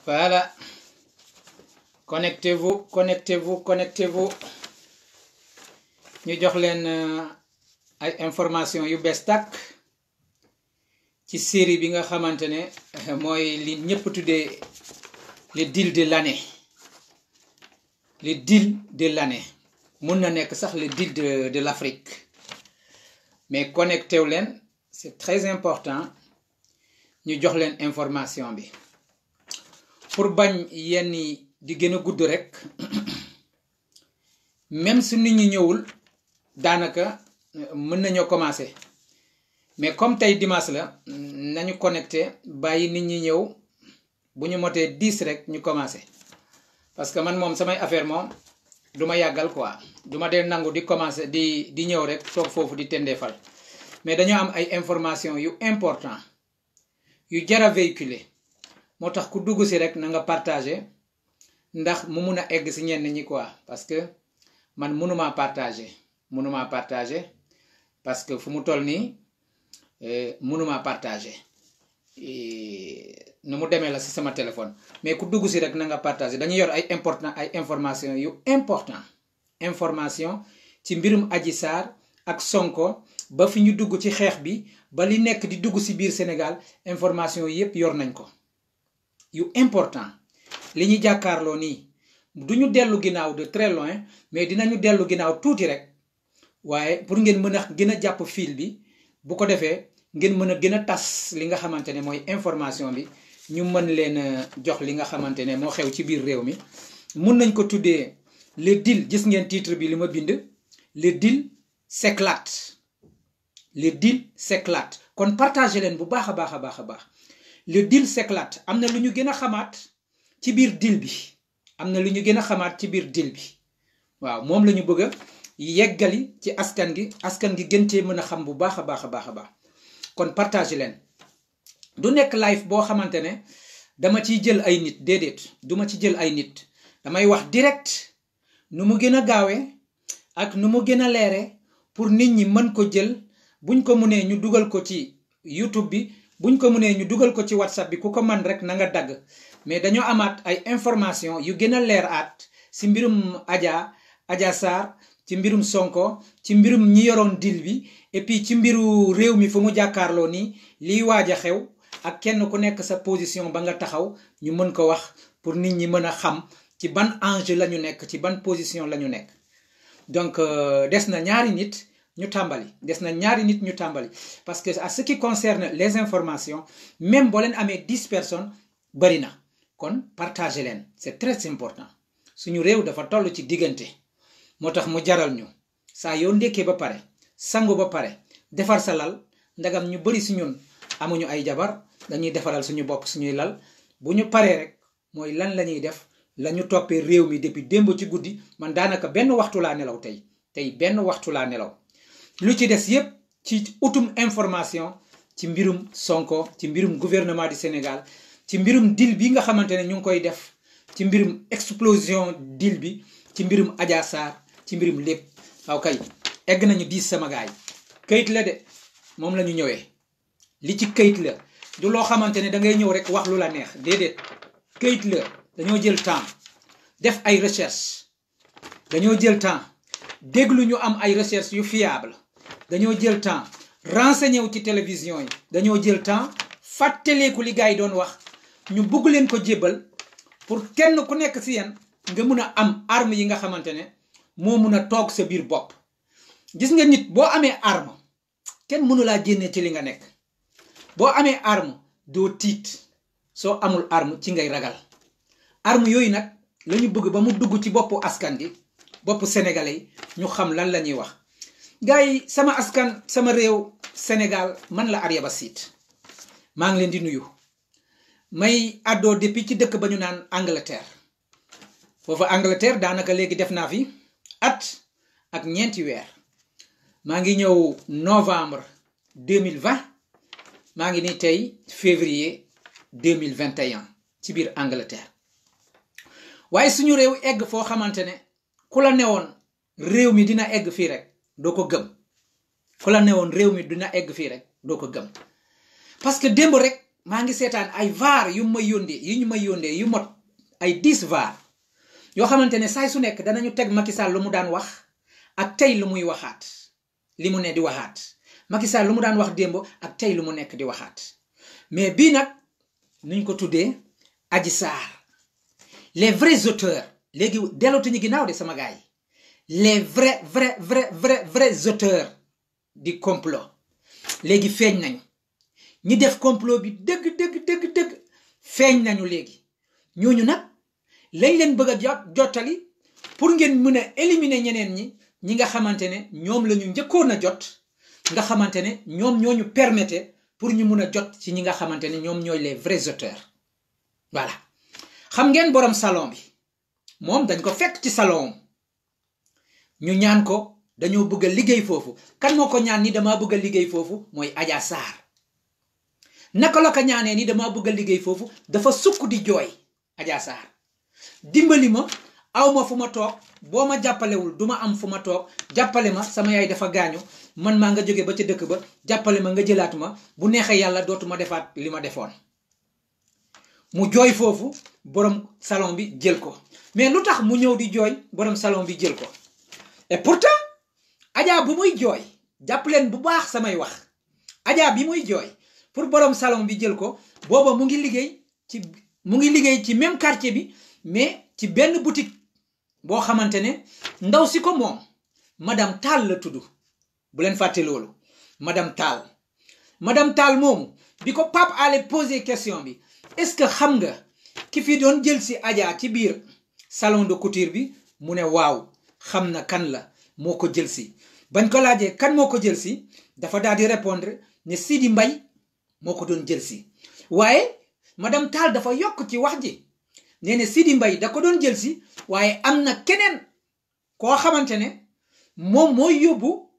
Voilà. Connectez-vous, connectez-vous, connectez-vous. Ñu jox leen ay information yu bees tàkk ci série bi nga xamante ne mooy li ñëpp tuddee le deal de l'année. Le deal de l'année. Mun na nekk sax le deal de l'Afrique. Mais connecté wu leen, c'est très important ñu jox leen information bi. Pour bañ yenn di gën a gudd rek même su nit ñi ñëwul daanaka mën nañoo commencer mais comme tey dimanche la nañu connecté bàyyi nit ñi ñëw bu ñu motee 10 rek ñu commencer parce que man moom samay affaire moom du ma yàggal quoi du ma dee nangu di commencer di ñëw rek toog foofu di tendeefal mais dañoo am ay information yu important yu jar a véhiculer moo tax ku dugg si rek na nga partager ndax mu mun a egg si ñenn ñi quoi parce que man mënumaa partager parce que fu mu toll nii mënumaa partager nu mu demee la si sama téléphone mais ku dugg si rek na nga partager dañuy yor ay information yu information ci mbirum Adji Sarr ak Sonko ba fi ñu dugg ci xeex bi ba li nekk di dugg si biir Sénégal information yépp yor nañ ko yu important li ñu jàkkaarloo nii duñu dellu ginnaaw de très loin mais dinañu dellu ginnaaw tuuti rek waaye pour ngeen mën a gën a jàpp fil bi bu ko defee ngeen mën a gën a tas li nga xamante ne mooy information bi ñu mën leen jox li nga xamante ne moo xew ci biir réew mi mun nañ ko tuddee le deal gis ngeen titre bi li ma bind le deal s'éclate le deal s'éclate kon partagé leen bu baax a baax le deal s'éclate am na lu ñu gën a xamaat ci biir deal bi waaw moom la ñu bëgg a yeggali ci askan gi gën cee mën a xam bu baax a baax kon partagé leen du nekk live boo xamante ne dama ciy jël ay nit déedéet duma ci jël ay nit damay wax direct nu mu gën a gaawee ak nu mu gën a leere pour nit ñi mën ko jël buñ ko mënee ñu dugal ko ci YouTube bi buñ ko mënee ñu dugal ko ci WhatsApp bi ku ko man rek na nga dagg mais dañoo amaat ay information yu gën a leer aat si mbirum Adja Sarr ci mbirum Sonko ci mbirum ñi yoroon deal bi et puis ci mbiru réew mi fu mu jàkkaarloo nii liy waaj a xew ak kenn ku nekk sa position ba nga taxaw ñu mën ko wax pour nit ñi mën a xam ci ban enjeu la ñu nekk ci ban position la ñu nekk donc des na ñaari nit ñu tàmbali parce que à ce qui concerne les informations même boo leen amee 10 personnes bari na kon partager leen c'est très important suñu réew dafa toll ci diggante moo tax mu jaral ñu saa yoo ndekkee ba pare sangu ba pare defar sa lal ndagam ñu bari si ñun amuñu ay jabar dañuy defaral suñu bopp suñuy lal bu ñu paree rek mooy lan la ñuy def la ñu toppee réew mi depuis démb ci guddi man daanaka benn waxtu laa nelaw tey benn waxtu laa nelaw lu ci des yépp ci utum information ci mbirum Sonko ci mbirum gouvernement du Sénégal ci mbirum deal bi nga xamante ne ñu ngi koy def ci mbirum explosion deal bi ci mbirum Adja Sarr ci mbirum lépp waaw kay egg nañu 10 sama gaay kayit la de moom la ñu ñëwee li ci kayit la du loo xamante ne da ngay ñëw rek wax lu la neex déedéet kayit la dañoo jël temps def ay recherche dañoo jël temps déglu ñu am ay recherche yu fiable dañoo jël temps renseigné wu ci télévision yi dañoo jël temps fàttaleeku li gars yi doon wax ñu bëgg leen ko jébbal pour kenn ku nekk si yéen nga mun a am arme yi nga xamante ne moo mun a toog sa biir bopp gis nga nit boo amee arme kenn mënu laa génne ci li nga nekk boo amee arme doo tiit soo amul arme ci ngay ragal arme yooyu nag la ñu bëgg ba mu dugg ci boppu askan gi boppu sénégalais yi ñu xam lan la ñuy wax gars yi sama askan sama réew Sénégal man la Arya Ba Siit maa ngi leen di nuyu may àddoo depuis ci dëkk ba ñu naan Angleterre foofu Angleterre daanaka léegi def naa fi at ak ñeenti weer maa ngi ñëw novembre 2020 maa ngi ni tey février 2021 ci biir Angleterre waaye suñu réew egg foo xamante ne ku la newoon réew mi dina egg fii rek doo ko gëm parce que démb rek maa ngi seetaan ay vaar yu ñu may yóndee yu mot ay 10 vaar yoo xamante ne saay su nekk danañu teg Macky Sall lu mu daan wax ak tey lu muy waxaat li mu ne di waxaat Macky Sall lu mu daan wax démb ak tey lu mu nekk di waxaat mais bii nag nuñ ko tuddee Adji Sarr les vrais auteurs léegi dellootuñu ginnaaw de sama gars yi les vrais auteurs du complot léegi feeñ nañu ñi def complot bi dëgg feeñ nañu léegi ñooñu nag lañ leen bëgg a jottali pour ngeen mën a éliminer ñeneen ñi nga xamante ne ñoom la ñu njëkkoon a jot nga xamante ne ñoom ñoo ñu permettre pour ñu mun a jot ci ñi nga xamante ne ñoom ñooy les vrais auteurs voilà xam ngeen borom salon bi moom dañ ko fekk ci salon ñu ñaan ko dañoo bëgg a liggéey foofu kan moo ko ñaan ni damaa bëgg a liggéey foofu mooy Adja Sarr naka la ko ñaanee ni damaa bëgg a liggéey foofu dafa sukk di jooy Adja Sarr dimbali ma aw ma fu ma toog boo ma jàppalewul duma am fu ma toog jàppale ma sama yaay dafa gaañu man maa nga jóge ba ca dëkk ba jàppale ma nga jëlaat ma bu neexee yàlla dootuma defaat li ma defoon mu jooy foofu borom salon bi jël ko mais lu tax mu ñëw di jooy borom salon bi jël ko et pourtant Adja bu muy jooy jàpp leen bu baax samay wax Adja bi muy jooy pour borom salon bi jël ko booba mu ngi liggéey ci même quartier bi mais ci benn boutique boo xamante ne ndaw si ko moom madame Tall la tudd bu leen fàtte loolu madame Tall moomu bi ko Pape Alé posé question bi est-ce que xam nga ki fi doon jël si Adja ci biir salon de couture bi mu ne waaw xam na kan la moo ko jël si bañ ko laajee kan moo ko jël si dafa daal di répondre ne Sidi Mbay moo ko doon jël si waaye madame Tall dafa yokk ci wax ji nee ne Sidi Mbay da ko doon jël si waaye am na keneen koo xamante ne moom mooy yóbbu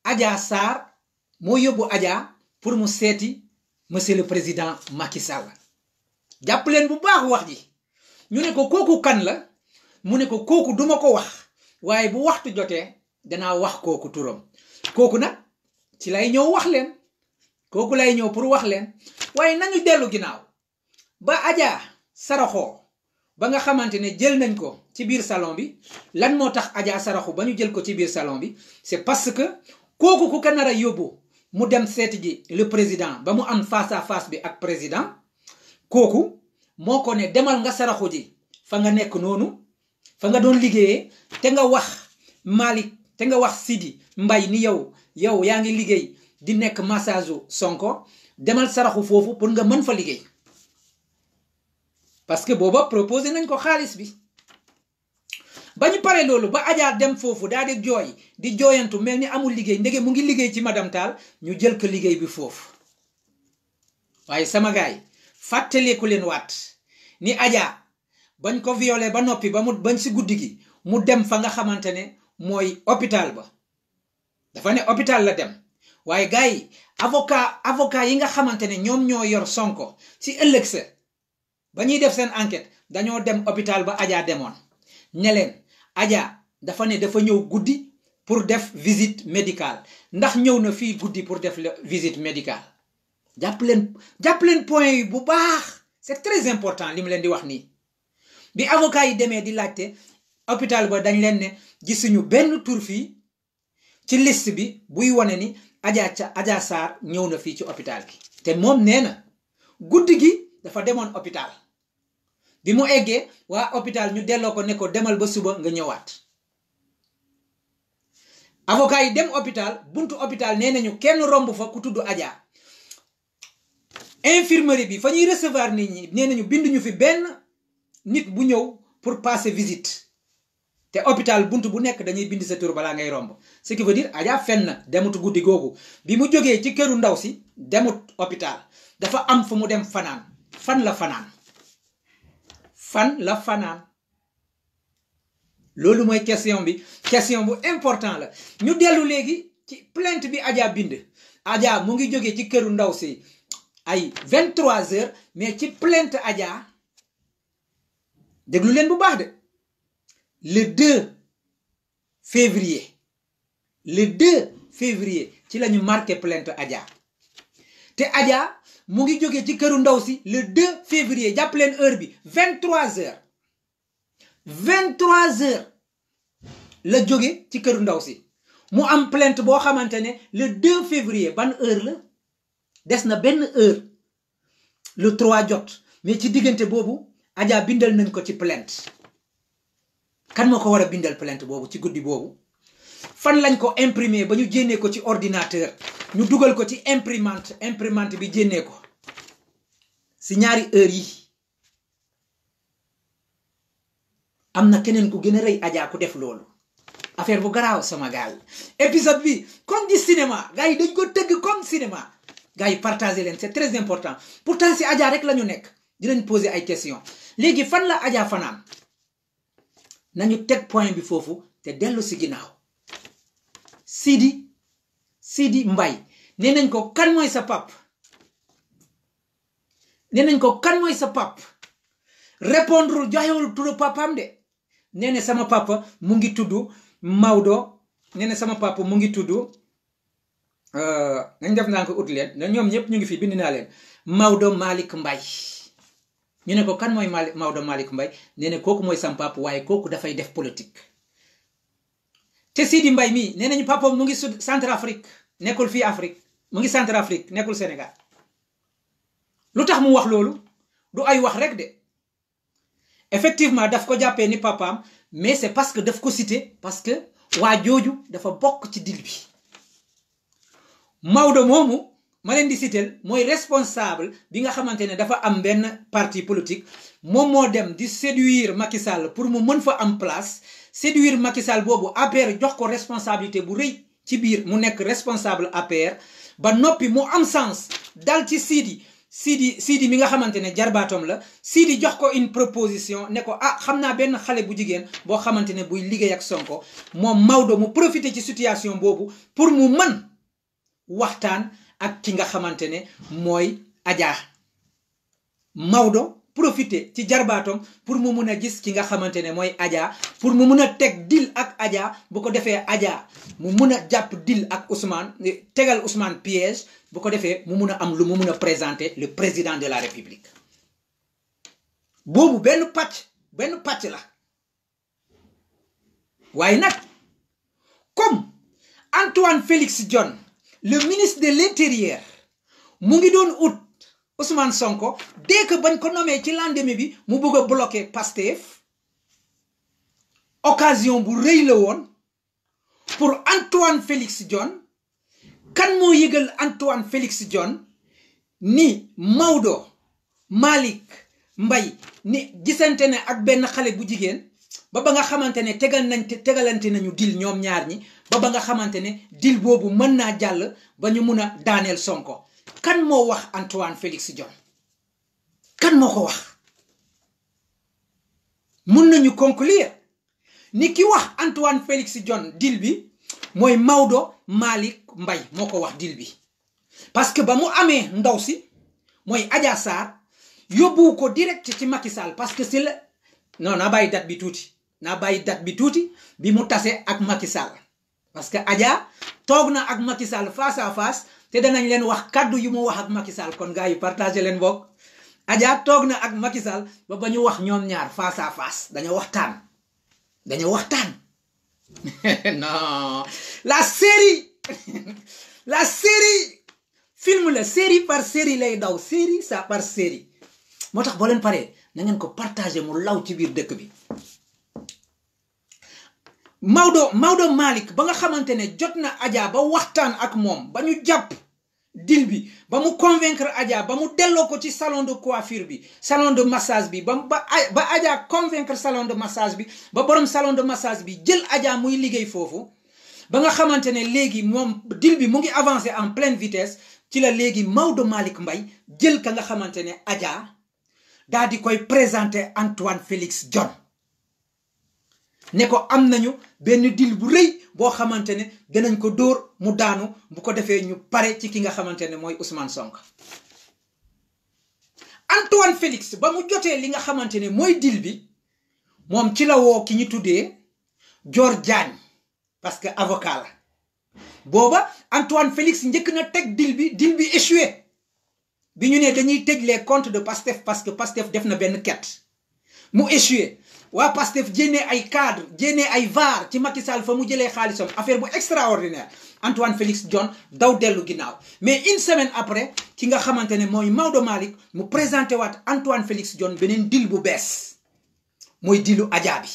Adja Sarr moo yóbbu Adja pour mu seeti monsieur le président Macky Sall jàpp leen bu baax wax ji ñu ne ko kooku kan la mu ne ko kooku duma ko wax waaye bu waxtu jotee danaa wax kooku turam kooku nag ci lay ñëw wax leen kooku lay ñëw pour wax leen waaye nañu dellu ginnaaw ba Adja saraxoo ba nga xamante ne jël nañ ko ci biir salon bi lan moo tax Adja saraxu ba ñu jël ko ci biir salon bi c'est parce que kooku ku ko nar a yóbbu mu dem seeti ji le président ba mu am face à face bi ak président kooku moo ko ne demal nga saraxu ji fa nga nekk noonu fa nga doon liggéeyee te nga wax Malick te nga wax Sidi Mbay ni yow yaa ngi liggéey di nekk massage Sonko demal saraxu foofu pour nga mën fa liggéey parce que booba proposé nañ ko xaalis bi ba ñu pare loolu ba Adja dem foofu daal di jooy di jooyantu mel ni amul liggéey ndege mu ngi liggéey ci madame Tall ñu jël ko liggéey bi foofu waaye sama gaay fàttaleeku leen waat ni Adja bañ ko violé ba noppi bañ si guddi gi mu dem fa nga xamante ne mooy hôpital ba dafa ne hôpital la dem waaye gars yi avocat yi nga xamante ne ñoom ñoo yor Sonko si ëllëg sa ba ñuy def seen enquête dañoo dem hôpital ba Adja demoon ne leen Adja dafa ne dafa ñëw guddi pour def visite médicale ndax ñëw na fii guddi pour def visite médicale jàpp leen point yi bu baax c'est très important li mu leen di wax nii bi avocat yi demee di laajte hôpital ba dañ leen ne gisuñu benn tur fii ci liste bi buy wane ni Adja Sarr ñëw na fii ci hôpital bi te moom nee na guddi gi dafa demoon hôpital bi mu eggee waa hôpital ñu delloo ko ne ko demal ba suba nga ñëwaat avocat yi dem hôpital buntu hôpital nee nañu kenn romb fa ku tudd Adja infirmerie bi fa ñuy recevoir nit ñi nee nañu binduñu fi benn nit bu ñëw pour passer visite te hôpital buntu bu nekk dañuy bind sa tur balaa ngay romb ce qui veut dire Adja fen na demut guddi googu bi mu jógee ci këru ndaw si demut hôpital dafa am fu mu dem fanaan fan la fanaan loolu mooy question bu important la ñu dellu léegi ci plainte bi Adja bind Adja mu ngi jógee ci këru ndaw si ay 23h mais ci plainte Adja déglu leen bu baax de le 2 février ci la ñu marqué plainte Adja te Adja mu ngi jóge ci këru ndaw si le 2 février jàpp leen heure bi 23h 23h la jóge ci këru ndaw si mu am plainte boo xamante ne le 2 février ban heure la des na benn heure le 3 jot mais ci diggante boobu Adja bindal nañ ko ci plainte kan moo ko war a bindal plainte boobu ci guddi boobu fan lañ ko imprimer ba ñu jénnee ko ci ordinateur ñu dugal ko ci imprimante bi jénnee ko si ñaari heure yi am na keneen ku gën a rëy Adja ku def loolu affaire bu garaaw sama gaal épisode bi comme du cinéma gars yi dañ ko tëgg comme cinéma gars yi partagé leen c'est très important pourtant si Adja rek la ñu nekk dinañ poser ay questions léegi fan la Adja fanaan nañu teg point bi foofu te dellu si ginnaaw Sidi Mbaye nee nañ ko kan mooy sa pap nee nañ ko kan mooy sa pap répondre joxewul turu papam de nee na sama papa mu ngi tudd Maodo nee na sama papa mu ngi tudd nañ def naa ko ut leen na ñoom ñëpp ñu ngi fi bind naa leen Maodo Malick Mbaye ñu ne ko kan mooy Maodo Malick Mbaye nee na kooku mooy sam papa waaye kooku dafay def politique te Sidi Mbaye mii nee nañu papa mu ngi sud Centrafrique nekkul fii Afrique mu ngi Centrafrique nekkul Sénégal lu tax mu wax loolu du ay wax rek de effectivement daf ko jàppee ni papaam mais c'est parce que daf ko cité parce que waa jooju dafa bokk ci dil bi Maodo moomu ma leen di citer mooy responsable bi nga xamante ne dafa am benn parti politique moom moo dem di séduire Macky Sall pour mu mën fa am place séduire Macky Sall boobu APR jox ko responsabilité bu rëy ci biir mu nekk responsable APR ba noppi mu am sens dal ci Sidi mi nga xamante ne jarbaatom la Sidi jox ko une proposition ne ko ah xam naa benn xale bu jigéen boo xamante ne buy liggéey ak Sonko moom Maodo mu profité ci situation boobu pour mu mën waxtaan ak ki nga xamante ne mooy Adja Maodo profité ci jarbaatom pour mu mun a gis ki nga xamante ne mooy Adja pour mu mun a teg deal ak Adja bu ko defee Adja mu mun a jàpp deal ak Ousmane tegal Ousmane piège bu ko defee mu mun a am lu mu mun a présenter le président de la République boobu benn pàcc la waaye nag comme Antoine Félix Diome le ministre de l'Intérieur mu ngi doon ut Ousmane Sonko dès que bañ ko nommé ci lendemain bi mu bëgg a bloquer Pastef occasion bu rëy la woon pour Antoine Félix Diome kan moo yëgal Antoine Félix Diome ni Maodo Malick Mbaye ni gisante ne ak benn xale bu jigéen ba nga xamante ne tegalante nañu dil ñoom ñaar ñi ba nga xamante ne dil boobu mën naa jàll ba ñu mun a daaneel Sonko kan moo wax Antoine Félix Diome kan moo ko wax mun nañu conclure ni ki wax Antoine Félix Diome dil bi mooy Maodo Malick Mbaye moo ko wax dil bi parce que ba mu amee ndaw si mooy Adja Sarr yóbbu ko direct ci Macky Sall parce que c'est la non naa bàyyi date bi tuuti bi mu tase ak Macky Sall parce que Adja toog na ak Macky Sall face à face te danañ leen wax kaddu yu mu wax ak Macky Sall kon gars yi partagé leen bokk Adja toog na ak Macky Sall ba ñu wax ñoom ñaar face à face dañoo waxtaan non la série film la série par série lay daw série ça par série moo tax boo leen paree na ngeen ko partagé mu law ci biir dëkk bi Maodo Malick ba nga xamante ne jot na Adja ba waxtaan ak moom ba ñu jàpp dil bi ba mu convaincre Adja ba mu delloo ko ci salon de coiffure bi salon de massage bi ba Adja convaincre salon de massage bi ba borom salon de massage bi jël Adja muy liggéey foofu ba nga xamante ne léegi moom dil bi mu ngi avancé en pleine vitesse ci la léegi Maodo Malick Mbaye jël ka nga xamante ne Adja daal di koy présenter Antoine Félix Diome ne ko am nañu benn dil bu rëy boo xamante ne danañ ko dóor mu daanu bu ko defee ñu pare ci ki nga xamante ne mooy Ousmane Sonko Antoine Félix ba mu jotee li nga xamante ne mooy dil bi moom ci la woo ki ñu tuddee Dior Diagne parce que avocat la booba Antoine Félix njëkk na teg dil bi échoué bi ñu ne dañuy tëj les comptes de Pastef parce que Pastef def na benn quête mu échoué waa Pastef jénnee ay cadre jénnee ay VAR ci Macky Sall fa mu jëlee xaalisam affaire bu extraordinaire Antoine Félix Diome daw dellu ginnaaw mais une semaine après ki nga xamante ne mooy Maodo Malick mu présenté waat Antoine Félix Diome beneen deal bu bees mooy dealu Adja bi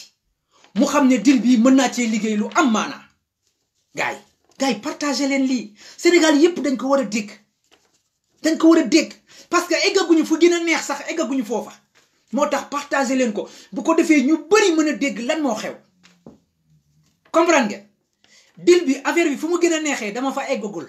mu xam ne deal bii mën naa cee liggéey lu am maanaa gars yi partagé leen lii Sénégal yépp dañ ko war a dégg parce que eggaguñu fu gën a neex sax eggaguñu foofa moo tax partagé leen ko bu ko defee ñu bëri mën a dégg lan moo xew comprendre ngeen deal bi affaire bi fu mu gën a neexee dama fa eggagul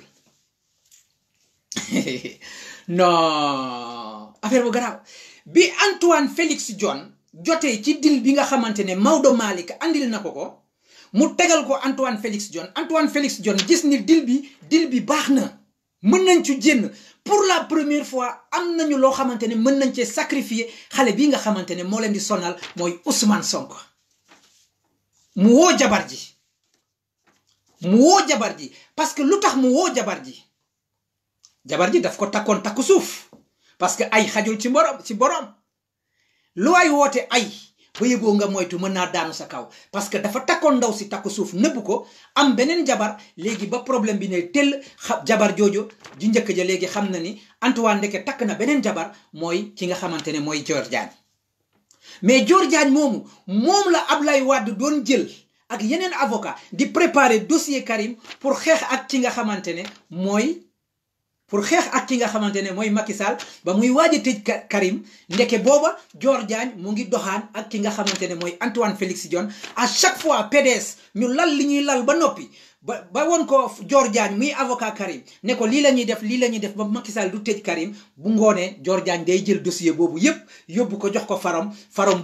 non affaire bu garaaw bi Antoine Félix Diome jotee ci deal bi nga xamante ne Maodo Malick andil na ko mu tegal ko Antoine Félix Diome gis ni deal bi baax na mën nañ ci jénn pour la première fois am nañu loo xamante ne mën nañ cee sacrifier xale bii nga xamante ne moo leen di sonal mooy Ousmane Sonko mu woo jabar ji parce que lu tax mu woo jabar ji daf ko takkoon takku suuf parce que ay xajul ci borom lu waay woote ay ba yëgoo nga moytu mën naa daanu sa kaw parce que dafa takkoon ndaw si takku suuf nëbb ko am beneen jabar léegi ba problème bi ne tel jabar jooju ji njëkk ja léegi xam na ni Antoine ndeke takk na beneen jabar mooy ki nga xamante ne mooy Dior Diagne mais Dior Diagne moom la Ablaye Wade doon jël ak yeneen avocat di préparer dossier Karim pour xeex ak ki nga xamante ne mooy Macky Sall ba muy waaj a tëj Karim ndeke booba Dior Diagne mu ngi doxaan ak ki nga xamante ne mooy Antoine Félix Diome à chaque fois PDS ñu lal li ñuy lal ba noppi ba woon ko Dior Diagne muy avocat Karim ne ko lii la ñuy def ba Macky Sall du tëj Karim bu ngoonee Dior Diagne day jël dossier boobu yépp yóbbu ko jox ko faram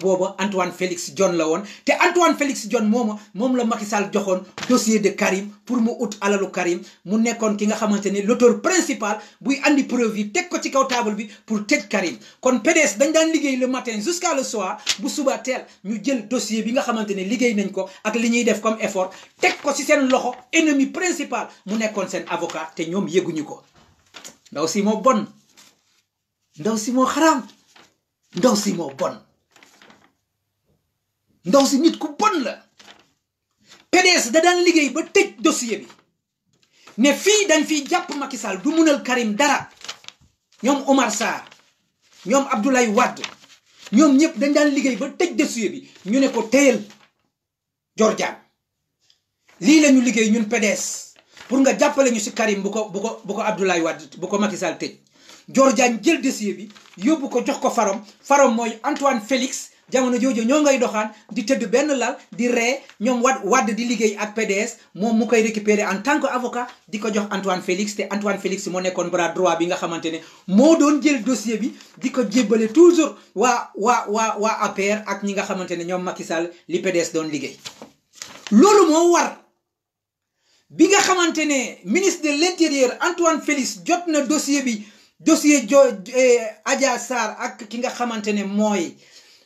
booba Antoine Félix Diome la woon te Antoine Félix Diome moom la Macky Sall joxoon dossier de Karim pour mu ut alalu Karim mu nekkoon ki nga xamante ne l'auteur principal buy andi preuve yi teg ko ci kaw table bi pour tëj Karim kon PDS dañ daan liggéey le matin jusqu'à le soir bu suba teel ñu jël dossier bi nga xamante ne liggéey nañ ko ak li ñuy def comme effort teg ko ci seen loxo ennemi principal mu nekkoon seen avocat te ñoom yëguñu ko ndaw si moo bon ndaw si moo xaraam ndaw si moo bon ndaw si nit ku bon la PDS da daan liggéey ba tëj dossier bi ne fii dañ fiy jàpp Macky Sall du munal Karim dara ñoom Omar Sarr ñoom Abdoulaye Wade ñoom ñëpp dañ daan liggéey ba tëj dossier bi ñu ne ko téyel Dior Diagne lii la ñu liggéey ñun PDS pour nga jàppale ñu si Karim bu ko Abdoulaye Wade bu ko Macky Sall tëj Dior Diagne jël dossier bi yóbbu ko jox ko faram mooy Antoine Félix jamono jooju ñoo ngay doxaan di tëdd benn lal di ree ñoom Wade di liggéey ak PDS moom mu koy récupérer en tant que avocat di ko jox Antoine Félix te Antoine Félix moo nekkoon bras droit bi nga xamante ne moo doon jël dossier bi di ko jébbale toujours waa APR ak ñi nga xamante ne ñoom Macky Sall li PDS doon liggéey loolu moo war bi nga xamante ne ministre de l'intérieur Antoine Félix jot na dossier Adja Sarr ak ki nga xamante ne mooy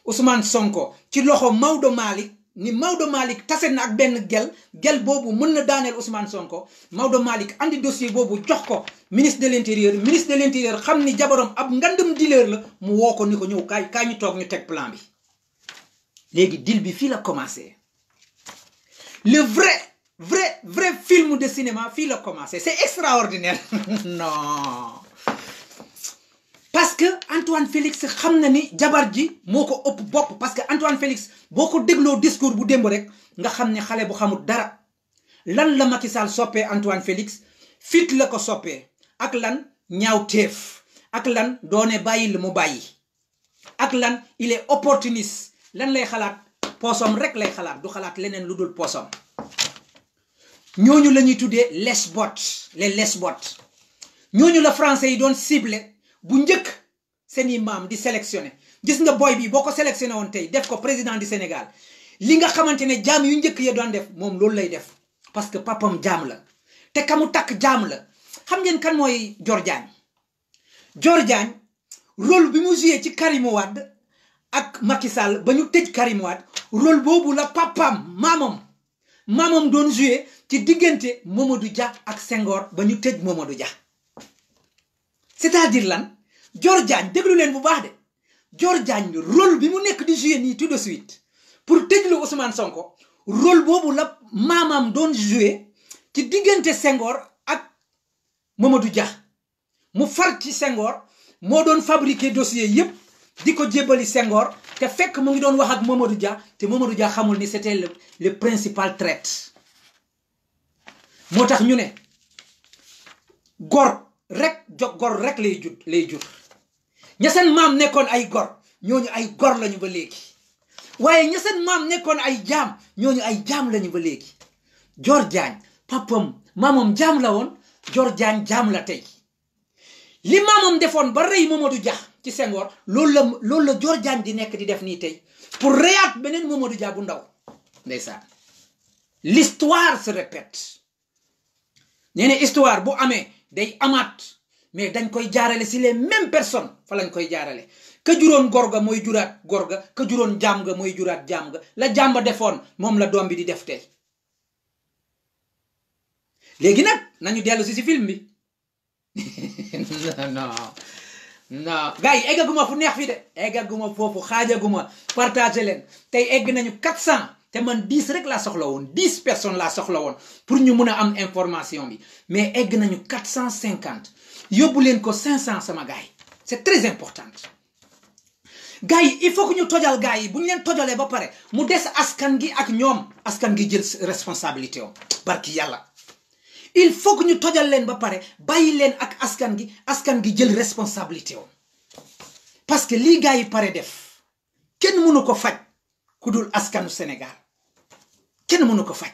Ousmane Sonko ci loxo Maodo Malick ni Maodo Malick tase na ak benn gel boobu mën na daaneel Ousmane Sonko Maodo Malick andi dossier boobu jox ko ministre de l'intérieur xam ni jabaram ab ngandum dealer la mu woo ko ni ko ñëw kaay ñu toog ñu teg plan bi léegi deal bi fii la commencé le vrai film de cinéma fii la commencé c'est extraordinaire non parce que Antoine Félix xam na ni jabar ji moo ko ëpp bopp parce que Antoine Félix boo ko dégloo discours bu démb rek nga xam ne xale bu xamul dara lan la Macky Sall soppee Antoine Félix fit la ko soppee ak lan ñaaw teef ak lan doone bàyyi la mu bàyyi ak lan il est opportuniste lan lay xalaat poosam rek lay xalaat du xalaat leneen lu dul poosam ñooñu la ñuy tuddee lesbots les lesbots ñooñu la français yi doon ciblé bu njëkk seeni maam di sélectionné gis nga boy bi boo ko sélectionné woon tey def ko président du Sénégal li nga xamante ne jaam yu njëkk ya doon def moom loolu lay def parce que papam jaam la te kamu takk jaam la xam ngeen kan mooy Dior Diagne rôle bi mu joué ci Karim Wade ak Macky Sall ba ñu tëj Karim Wade rôle boobu la papam maamam doon joué ci diggante Mamadou Dia ak Senghor ba ñu tëj Mamadou Dia c'est-à-dire lan Dior Diagne déglu leen bu baax de Dior Diagne rôle bi mu nekk di jouer nii tout de suite pour tëjlu Ousmane Sonko rôle boobu la maamam doon jouer ci diggante Senghor ak Mamadou Dia mu far ci Senghor moo doon fabriquer dossier yépp di ko jébbali Senghor te fekk mu ngi doon wax ak Mamadou Dia te Mamadou Dia xamul ni c'était le principal traître moo tax ñu ne gor rek lay jur ña seen maam nekkoon ay gor ñooñu ay gor lañu ba léegi waaye ña seen maam nekkoon ay jaam ñooñu ay jaam lañu ba léegi Dior Diagne papam maamam jaam la woon Dior Diagne jaam la tey li maamam defoon ba rey Mamadou Dia ci Senghor loolu la Dior Diagne di nekk di def nii tey pour reyaat beneen Mamadou Dia bu ndaw ndeysaan l'histoire se répète nee na histoire bu amee day amaat mais dañ koy jaarale si les mêmes personnes fa lañ koy jaarale ka juróon góor ga mooy juraat góor ga ka juróon jaam ga mooy juraat jaam ga la jàmba defoon moom la doom bi di def tey léegi nag nañu dellu si film bi non gars yi eggaguma fu neex fi de eggaguma foofu xaajaguma partagé leen tey egg nañu 400 te man 10 rek laa soxla woon 10 personnes laa soxla woon pour ñu mun a am information bi mais egg nañu 450 yóbbu leen ko 500 sama gars yi c'est très important gars yi il faut que ñu tojal gars yi bu ñu leen tojalee ba pare mu des askan gi ak ñoom askan gi jël responsabilité om barki yàlla il faut que ñu tojal leen ba pare bàyyi leen ak askan gi jël responsabilité om parce que lii gars yi pare def kenn mënu ko faj ku dul askanu Sénégal kenn mënu ko faj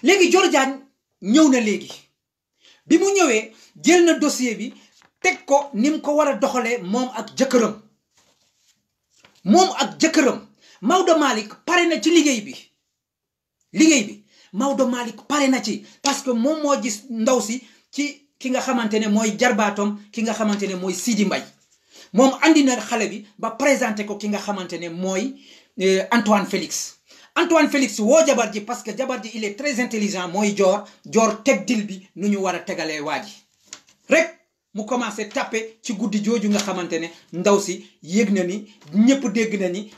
léegi Dior Diagne ñëw na léegi bi mu ñëwee jël na dossier bi teg ko ni mu ko war a doxalee moom ak jëkkëram Maodo Malick pare na ci liggéey bi Maodo Malick pare na ci parce que moom moo gis ndaw si ci ki nga xamante ne mooy jarbaatom ki nga xamante ne mooy Sidi Mbaye moom andi na xale bi ba présenté ko ki nga xamante ne mooy Antoine Félix woo jabar ji parce que jabar ji il est très intelligent mooy Dior teg dil bi nu ñu war a tegalee waa ji rek mu commencé tapé ci guddi jooju nga xamante ne ndaw si yëg na ni ñëpp dégg na ni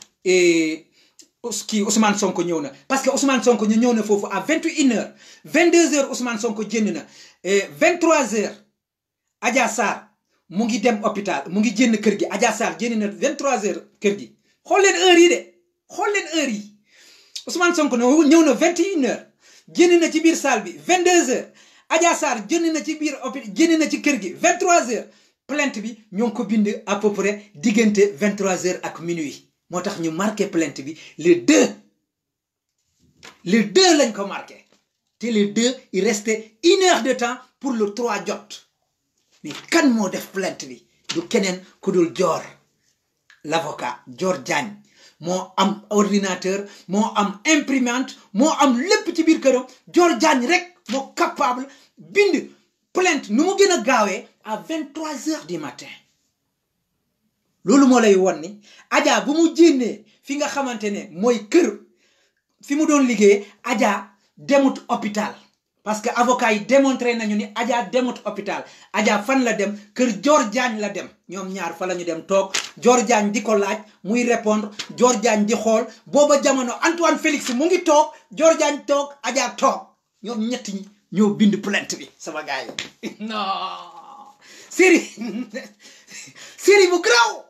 kii Ousmane Sonko ñëw na parce que Ousmane Sonko ñëw na foofu à 21h 22h Ousmane Sonko jënd na 23h Adja Sarr mu ngi dem hôpital mu ngi jënd kër gi Adja Sarr jënd na 23h kër gi xool leen heure yi Ousmane Sonko ñëw na 21h jënd na ci biir salle bi 22h Adja Sarr jënd na ci biir hôpital jënd na ci kër gi 23h plainte bi ñoo ngi ko bind à peu près diggante 23h ak minuit moo tax ñu marqué plainte bi le 2 lañ ko marqué te le 2 il restait 1 heure de temps pour le 3 jot mais kan moo def plainte bi du keneen ku dul Dior l'avocat Dior Diagne moo am ordinateur moo am imprimante moo am lépp ci biir këram Dior Diagne rek moo capable bind plainte nu mu gën a gaawee à 23h du matin loolu moo lay won ni Adja bu mu jénnee fi nga xamante ne mooy kër fi mu doon liggéey Adja demut hôpital parce que avocat yi démontré nañu ni Adja demut hôpital Adja fan la dem kër Dior Diagne la dem ñoom ñaar fa la ñu dem toog Dior Diagne di ko laaj muy répondre Dior Diagne di xool booba jamono Antoine Félix mu ngi toog Dior Diagne toog Adja toog ñoom ñett ñi ñoo bind plainte bi sama gars yi non série bu graw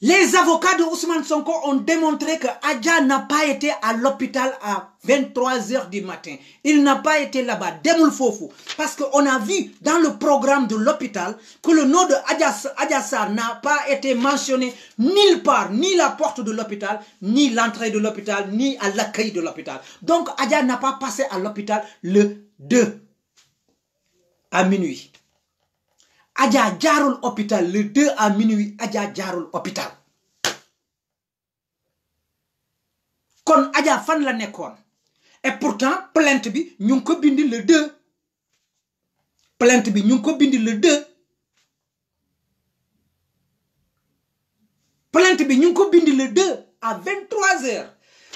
Les avocats de Ousmane Sonko ont démontré que Adja n'a pas été à l'hôpital à 23h du matin. Il n'a pas été là-bas. Demul Fofu. Parce qu'on a vu dans le programme de l'hôpital que le nom de Adja Sarr n'a pas été mentionné nulle part, ni la porte de l'hôpital, ni l'entrée de l'hôpital, ni à l'accueil de l'hôpital. Donc Adja n'a pas passé à l'hôpital le 2 à minuit. Adja jaarul hôpital le 2 à minuit Adja jaarul hôpital kon Adja fan la nekkoon et pourtant plainte bi ñu ngi ko bindi le 2 plainte bi ñu ngi ko bindi le 2 plainte bi ñu ngi ko bindi le 2 à 23h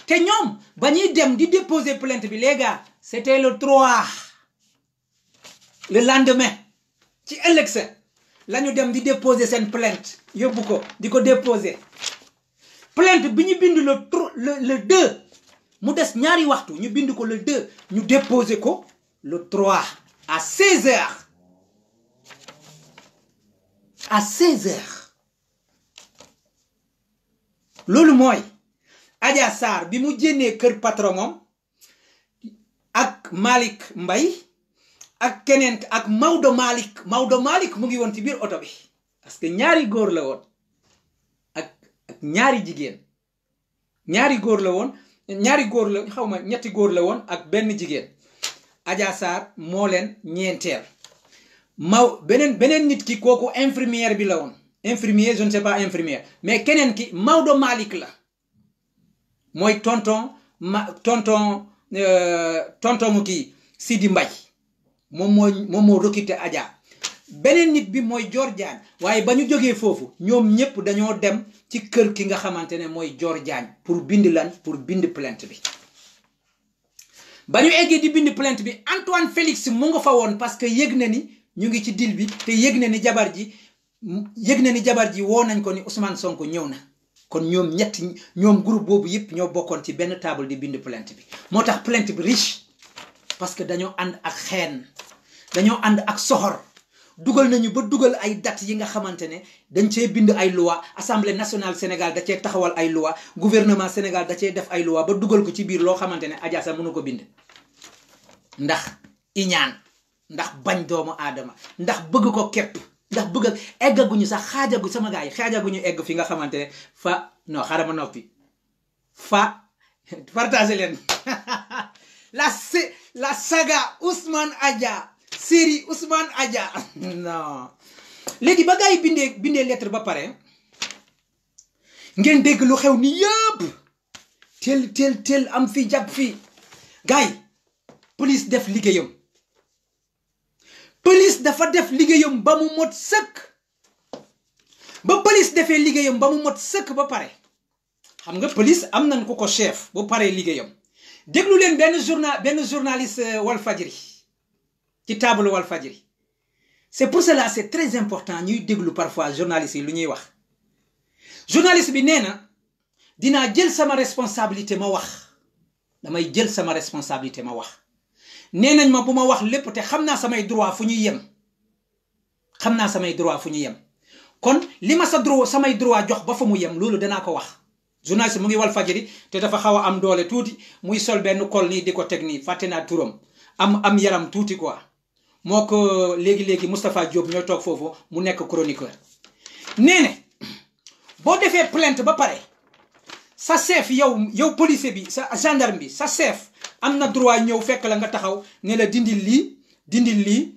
te ñoom ba ñuy dem di déposer plainte bi les gars c'était le 3 le lendemain ci ëllëg sa la ñu dem di déposer seen plainte yóbbu ko di ko déposer plainte bi ñu bind le 2 mu des ñaari waxtu ñu bind ko le 2 ñu déposer ko le 3 à 16 heures à 16 heures loolu mooy Adja Sarr bi mu jénnee kër patron moom ak Malick Mbaye ak keneen ak Maodo Malick mu ngi woon ci biir oto bi parce que ñaari góor la woon ak ñaari jigéen ñaari góor la woon ñaari góor la xaw ma ñetti góor la woon ak benn jigéen Adja Sarr moo leen ñeenteel beneen nit ki kooku infirmière bi la woon infirmier je ne sais pas infirmière mais keneen ki Maodo Malick la mooy tonton mu kii Sidi Mbaye moom moo recruté Adja beneen nit bi mooy Dior Diagne waaye ba ñu jógee foofu ñoom ñëpp dañoo dem ci kër ki nga xamante ne mooy Dior Diagne pour bind plainte bi ba ñu eggee di bind plainte bi Antoine Félix mu nga fa woon parce que yëg na ni ñu ngi ci dil bi te yëg na ni jabar ji woo nañ ko ni Ousmane Sonko ñëw na kon ñoom groupe boobu yëpp ñoo bokkoon ci benn table di bind plainte bi moo tax plainte bi riche parce que dañoo ànd ak xeen dañoo ànd ak soxor dugal nañu ba dugal ay date yi nga xamante ne dañ cee bind ay loi assemblée nationale Sénégal da cee taxawal ay loi gouvernement Sénégal da cee def ay loi ba dugal ko ci biir loo xamante ne Adja sax mënu ko bind ndax iñaan ndax bañ doomu aadama ndax bëgg ko képp ndax bëgg eggaguñu sax sama gars yi xaajaguñu egg fi nga xamante ne non xaaral ma noppi partagé leen la saga Ousmane Adja série Ousmane Adja non léegi ba gars yi bindee lettre ba pare ngeen dégg lu xew ni yëpp tel am fii jàpp fii gars yi police def liggéeyam police dafa def liggéeyam ba mu mot sëkk ba police defee liggéeyam ba mu mot sëkk ba pare xam nga police am nañ ko chef bu paree liggéeyam déglu leen benn journaliste Walfadjri ci table Walfadjri c'est pour cela c'est très important ñuy déglu parfois journalistes yi lu ñuy wax journaliste bi nee na dinaa jël sama responsabilité ma wax damay jël sama responsabilité ma wax nee nañ ma bu ma wax lépp te xam naa samay droit fu ñuy yem kon li ma samay droit jox ba fa mu yem loolu danaa ko wax journaliste mu ngi Walfadjri te dafa xaw a am doole tuuti muy sol benn col nii di ko teg nii fàtte naa turam am yaram tuuti quoi moo ko léegi Moustapha Diop ñooy toog foofu mu nekk chroniqueur nee ne boo defee plainte ba pare sa chef yow policier bi sa gendarme bi sa chef am na droit ñëw fekk la nga taxaw ne la dindil lii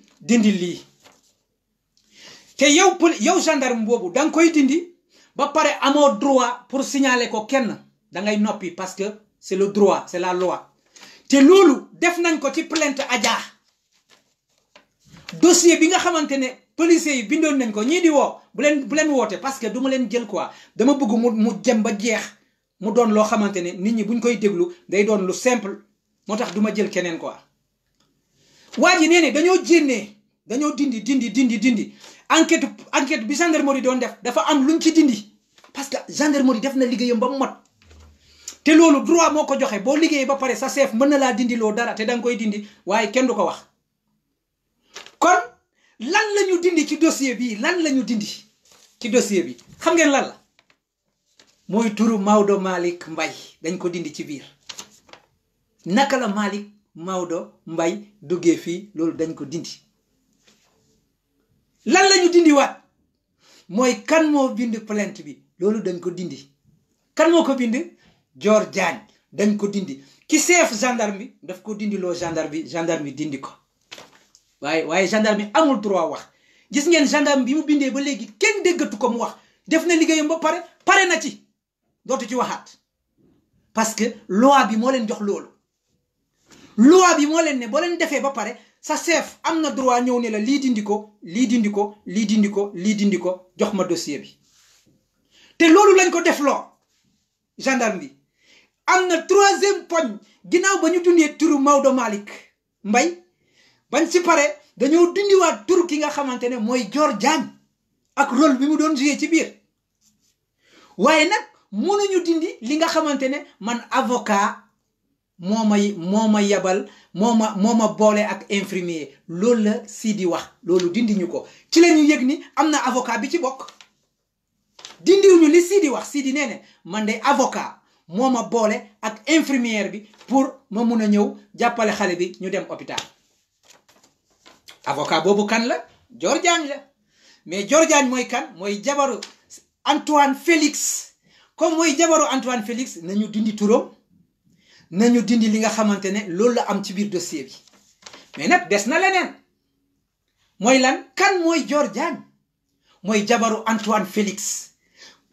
te yow gendarme boobu da nga koy dindi ba pare amoo droit pour signaler ko kenn da ngay noppi parce que c'est le droit c'est la loi te loolu def nañ ko ci plainte Adja dossier bi nga xamante ne policiers yi bindoon nañ ko ñii di woo bu leen woote parce que du ma leen jël quoi dama bëgg mu jëm ba jeex mu doon loo xamante ne nit ñi buñ koy déglu day doon lu simple moo tax du ma jël keneen quoi waa ji nee ne dañoo dindi enquête bi gendarmerie doon def dafa am luñ ci dindi parce que gendarmerie def na liggéeyam ba mu mot te loolu droit moo ko joxe boo liggéeyee ba pare sa chef mën na laa dindi loo dara te da nga koy dindi waaye kenn du ko wax kon lan la ñu dindi ci dossier bi xam ngeen lan la mooy turu Maodo Malick Mbaye dañ ko dindi ci biir naka la Maodo Mbaye duggee fii loolu dañ ko dindi lan la ñu dindi waat mooy kan moo bind plainte bi loolu dañ ko dindi kan moo ko bind Dior Diagne dañ ko dindi ki chef gendarme bi daf ko dindi loo gendarme bi dindi ko waaye gendarme bi amul droit wax gis ngeen gendarme bi mu bindee ba léegi kenn déggatu ko mu wax def na liggéeyam ba pare na ci dootu ci waxaat parce que loi bi moo leen jox loolu loi bi moo leen ne boo leen defee ba pare sa chef am na droit ñëw ne la lii dindi ko jox ma dossier bi te loolu lañ ko def loo gendarme bi am na 3e poñ ginnaaw ba ñu dundee turu Maodo Malick Mbaye bañ ci pare dañoo dindiwaat tur ki nga xamante ne mooy Dior Diagne ak rôle bi mu doon joué ci biir waaye nag mënuñu dindi li nga xamante ne man avocat moo ma yabal moo ma boole ak infirmier loolu la Sidi wax loolu dindi ñu ko ci la ñu yëg ni am na avocat bi ci bokk dindiwuñu li Sidi wax Sidi nee ne man de avocat moo ma boole ak infirmière bi pour ma mun a ñëw jàppale xale bi ñu dem hôpital avocat boobu kan la Dior Diagne la mais Dior Diagne mooy kan mooy jabaru Antoine Félix comme mooy jabaru Antoine Félix nañu dindi turam nañu dindi li nga xamante ne loolu la am ci biir dossier bi mais nag des na leneen mooy lan kan mooy Dior Diagne mooy jabaru Antoine Félix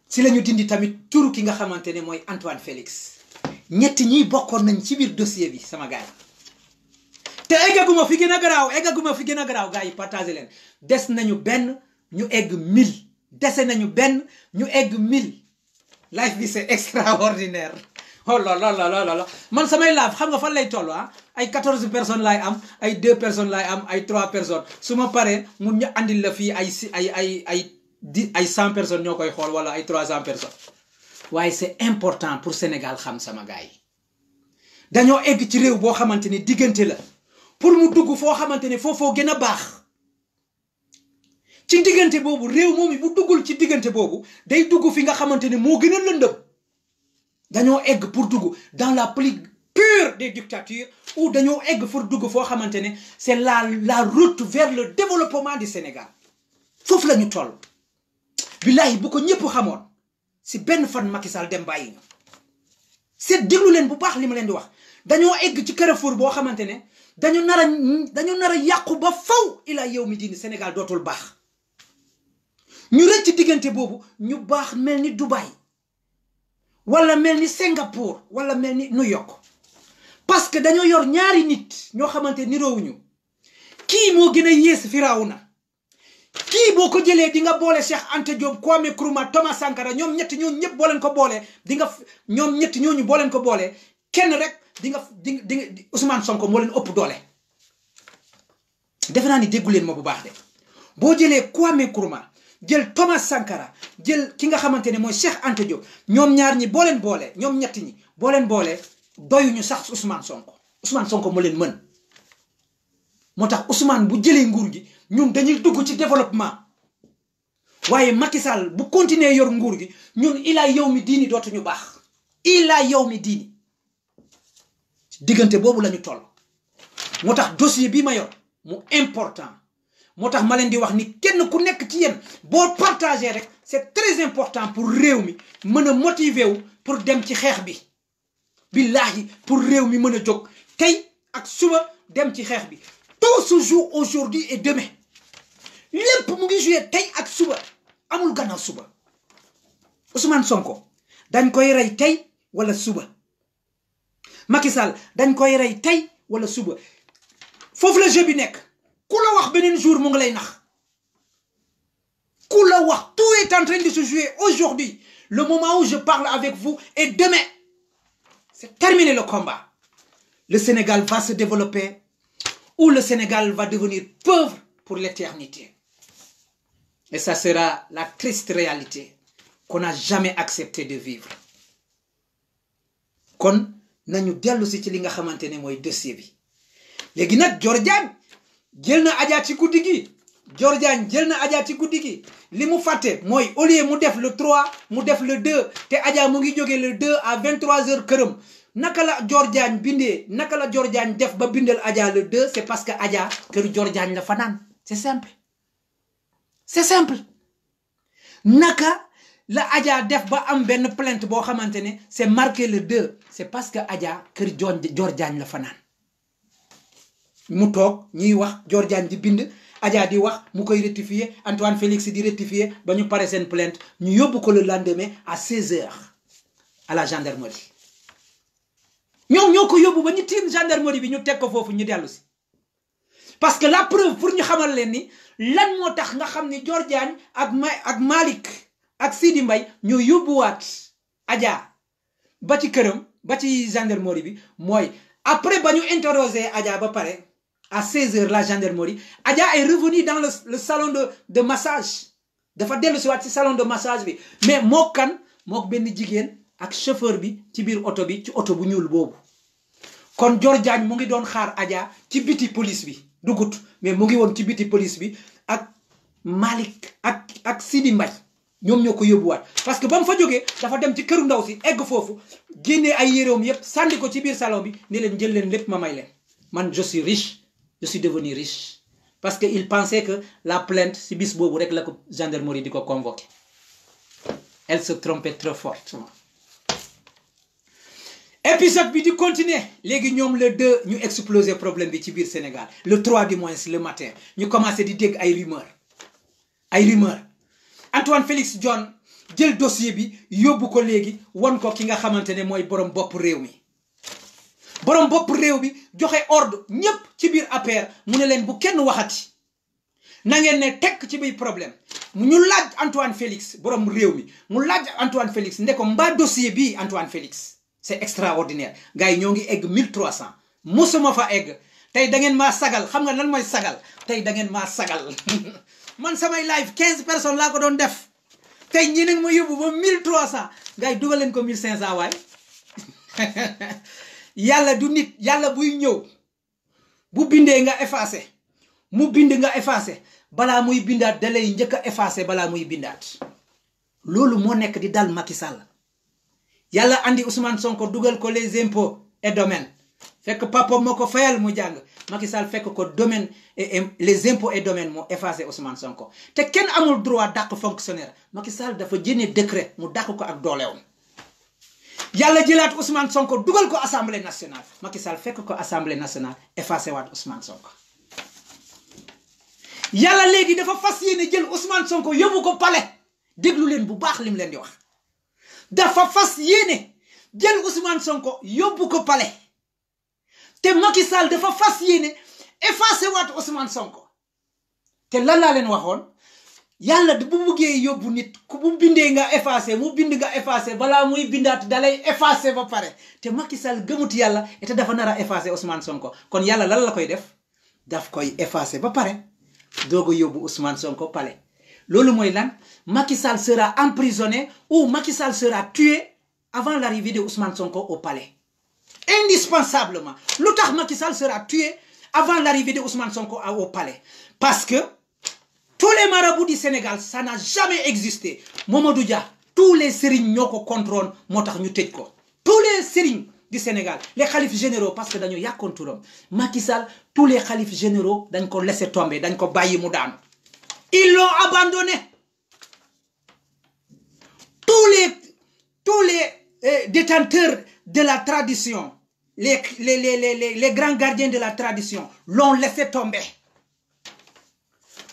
si la ñu dindi tamit turu ki nga xamante ne mooy Antoine Félix ñetti ñiy bokkoon nañ ci biir dossier bi sama gars yi te eggaguma fi gën a garaaw gars yi partagé leen des nañu benn ñu egg 1000 dese nañu benn ñu egg 1000 life bi c'est extraordinaire oh là là là là là man samay live xam nga fan lay toll ay 14 personnes laay am ay 2 personnes laay am ay 3 personnes su ma paree mun ñu andil la fii ay 100 personnes ñoo koy xool wala ay 300 personnes waaye c'est important pour Sénégal xam sama gars yi dañoo egg ci réew boo xamante ne diggante la pour mu dugg foo xamante ne foofoo gën a baax ci diggante boobu réew moom bu duggul ci diggante boobu day dugg fi nga xamante ne moo gën a lëndëm dañoo egg pour dugg dans la plus pure des dictatures ou dañoo egg pour dugg foo xamante ne c'est la route vers le développement du Sénégal foofu la ñu toll billahi bu ko ñëpp xamoon si benn fan Macky Sall dem bàyyi ñu seet déglu leen bu baax li ma leen di wax dañoo egg ci carrefour boo xamante ne dañu nar a yàqu ba faw ila yow mi diini Sénégal dootul baax ñu rëcc ci diggante boobu ñu baax mel ni Dubaï wala mel ni Singapour wala mel ni New York parce que dañoo yor ñaari nit ñoo xamante niroowuñu kii moo gën a yées Firawna kii boo ko jëlee di nga boole Cheikh Anta Diop Kwame Nkrumah Thomas Sankara ñoom ñett ñooñu ñëpp boo leen ko boolee ñoom ñett ñooñu boo leen ko boolee kenn rek di nga Ousmane Sonko moo leen ëpp doole defe naa ni déggu leen ma bu baax de boo jëlee Kwame Nkrumah jël Thomas Sankara jël ki nga xamante ne mooy Cheikh Anta Diop ñoom ñaar ñi boo leen boole ñoom ñett ñi boo leen boole doyuñu sax Ousmane Sonko moo leen mën moo tax Ousmane bu jëlee nguur gi ñun dañuy dugg ci développement waaye Macky Sall bu continuer yor nguur gi ñun ilaa yow mi diini dootuñu baax ilaa yow mi diini diggante boobu la ñu toll moo tax dossier bi ma yor mu important moo tax ma leen di wax ni kenn ku nekk ci yéen boo partagé rek c'est très important pour réew mi mën a motiver wu pour dem ci xeex bi billahi pour réew mi mën a jóg tey ak suba dem ci xeex bi tout se joue aujourd'hui et demain lépp mu ngi joué tey ak suba amul gannaaw suba Ousmane Sonko dañ koy rey tey wala suba Macky Sall dañ koy rey tey wala suba foofu la jeu bi nekk ku la wax beneen jour mu ngi lay nax ku la wax tout est en train de se jouer aujourd'hui le moment où je parle avec vous et demain c'est terminé le combat le Sénégal va se développer ou le Sénégal va devenir pauvre pour l'éternité et ça sera la triste réalité qu'on n'a jamais accepté de vivre kon nañu dellu si ci li nga xamante ne mooy dossier bi léegi nag Dior Diagne jël na Adja ci guddi gi Dior Diagne jël na Adja ci guddi gi li mu fàtte mooy au lieu mu def le 3 mu def le 2 te Adja mu ngi jógee le 2 à 23h këram naka la Dior Diagne bindee naka la Dior Diagne def ba bindal Adja le 2 c'est parce que Adja kër Dior Diagne la fanaan c'est simple naka la Adja def ba am benn plainte boo xamante ne c'est marqué le 2 c'est parce que Adja kër Dior Diagne la fanaan mu toog ñuy wax Dior Diagne di bind Adja di wax mu koy rectifier Antoine Félix di rectifier ba ñu pare seen plainte ñu yóbbu ko le lendemain à 16h à la gendarmerie ñoom ñoo ko yóbbu ba ñu tiim gendarmerie bi ñu teg ko foofu ñu dellu si parce que la preuve pour ñu xamal leen ni lan moo tax nga xam ni Dior Diagne ak Malick ak Sidi Mbaye ñoo yóbbuwaat Adja ba ci këram ba ci gendarmerie bi mooy après ba ñu interroger Adja ba pare à 16h la gendarmerie Adja est revenue dans le salon de massage dafa dellu si waat ci salon de massage bi mais moo kan moo benn jigéen ak chauffeur bi ci biir oto bi ci oto bu ñuul boobu kon Dior Diagne mu ngi doon xaar Adja ci biti police bi dugut mais mu ngi woon ci biti police bi ak Malick ak Sidi Mbaye ñoom ñoo ko yóbbuwaat parce que ba mu fa jógee dafa dem ci këru ndaw si egg foofu génnee ay yéreewam yépp sànni ko ci biir salon bi ne leen jël leen lépp ma may leen man je suis riche je suis devenu riche parce que il pensait que la plainte si bis boobu rek la ko gendarmerie di ko convoqué elle se trompait trop fortement épisode bi di continuer léegi ñoom le 2 ñu exploser problème bi ci biir Sénégal le 3 du moins le matin ñu commencé di dégg ay rumeur Antoine Félix Diome jël dossier bi yóbbu ko léegi won ko ki nga xamante ne mooy borom bopp réew mi borom bopp réew bi joxe ordre ñépp ci biir APR mu ne leen bu kenn waxati na ngeen ne tekk ci biir problème ñu laaj Antoine Félix borom réew mi mu laaj Antoine Félix ne ko mbaa dossier bii Antoine Félix c'est extraordinaire gars yi ñoo ngi egg 1300 musuma fa egg tey da ngeen maa sagal xam nga lan mooy sagal tey da ngeen maa sagal man samay live 15 personnes laa ko doon def tey ñi nag ma yóbbu ba 1300 gars yi dugal leen ko 1500 waay yàlla du nit yàlla buy ñëw bu bindee nga effacé mu bind nga effacé balaa muy bindaat da lay njëkk a effacé balaa muy bindaat loolu moo nekk di dal Macky Sall yàlla andi Ousmane Sonko dugal ko les impôts et domaines fekk papa moo ko fayal mu jàng Macky Sall fekk ko domaine et les impôts et domaines moo effacé Ousmane Sonko te kenn amul droit dàq fonctionnaire Macky Sall dafa jëne décret mu dàq ko ak dooleewam yàlla jëlaat Ousmane Sonko dugal ko assemblée nationale Macky Sall fekk ko assemblée nationale effacé waat Ousmane Sonko yàlla léegi dafa fas yéene jël Ousmane Sonko yóbbu ko palais déglu leen bu baax lim leen di wax dafa fas yéene jël Ousmane Sonko yóbbu ko palais te Macky Sall dafa fas yéene effacé waat Ousmane Sonko te lan laa leen waxoon yàlla bu buggee yóbbu nit ku bu bindee nga effacé mu bind nga effacé balaa muy bindaat dalay effacé ba pare te Macky Sall gëmut yàlla te dafa nar a effacé Ousmane Sonko kon yàlla lan la koy def daf koy effacé ba pare doog a yóbbu Ousmane Sonko palais loolu mooy lan Macky Sall sera emprisonné ou Macky Sall sera tué avant l'arrivée de Ousmane Sonko au palais indispensablement lu tax Macky Sall sera tué avant l'arrivée de Ousmane Sonko au palais parce que tous les marabouts du Sénégal ça n'a jamais existé Mamadou Dia tous les sëriñ ñoo ko contrôle moo tax ñu tëj ko tous les sëriñ du Sénégal les khalifes généraux parce que dañu yàkkoon turam Macky Sall tous les khalifes généraux dañ ko laisser tomber dañ ko bàyyi mu daanu ils l'ont abandonné tous les détenteurs de la tradition les grands gardiens de la tradition l'ont laissé tomber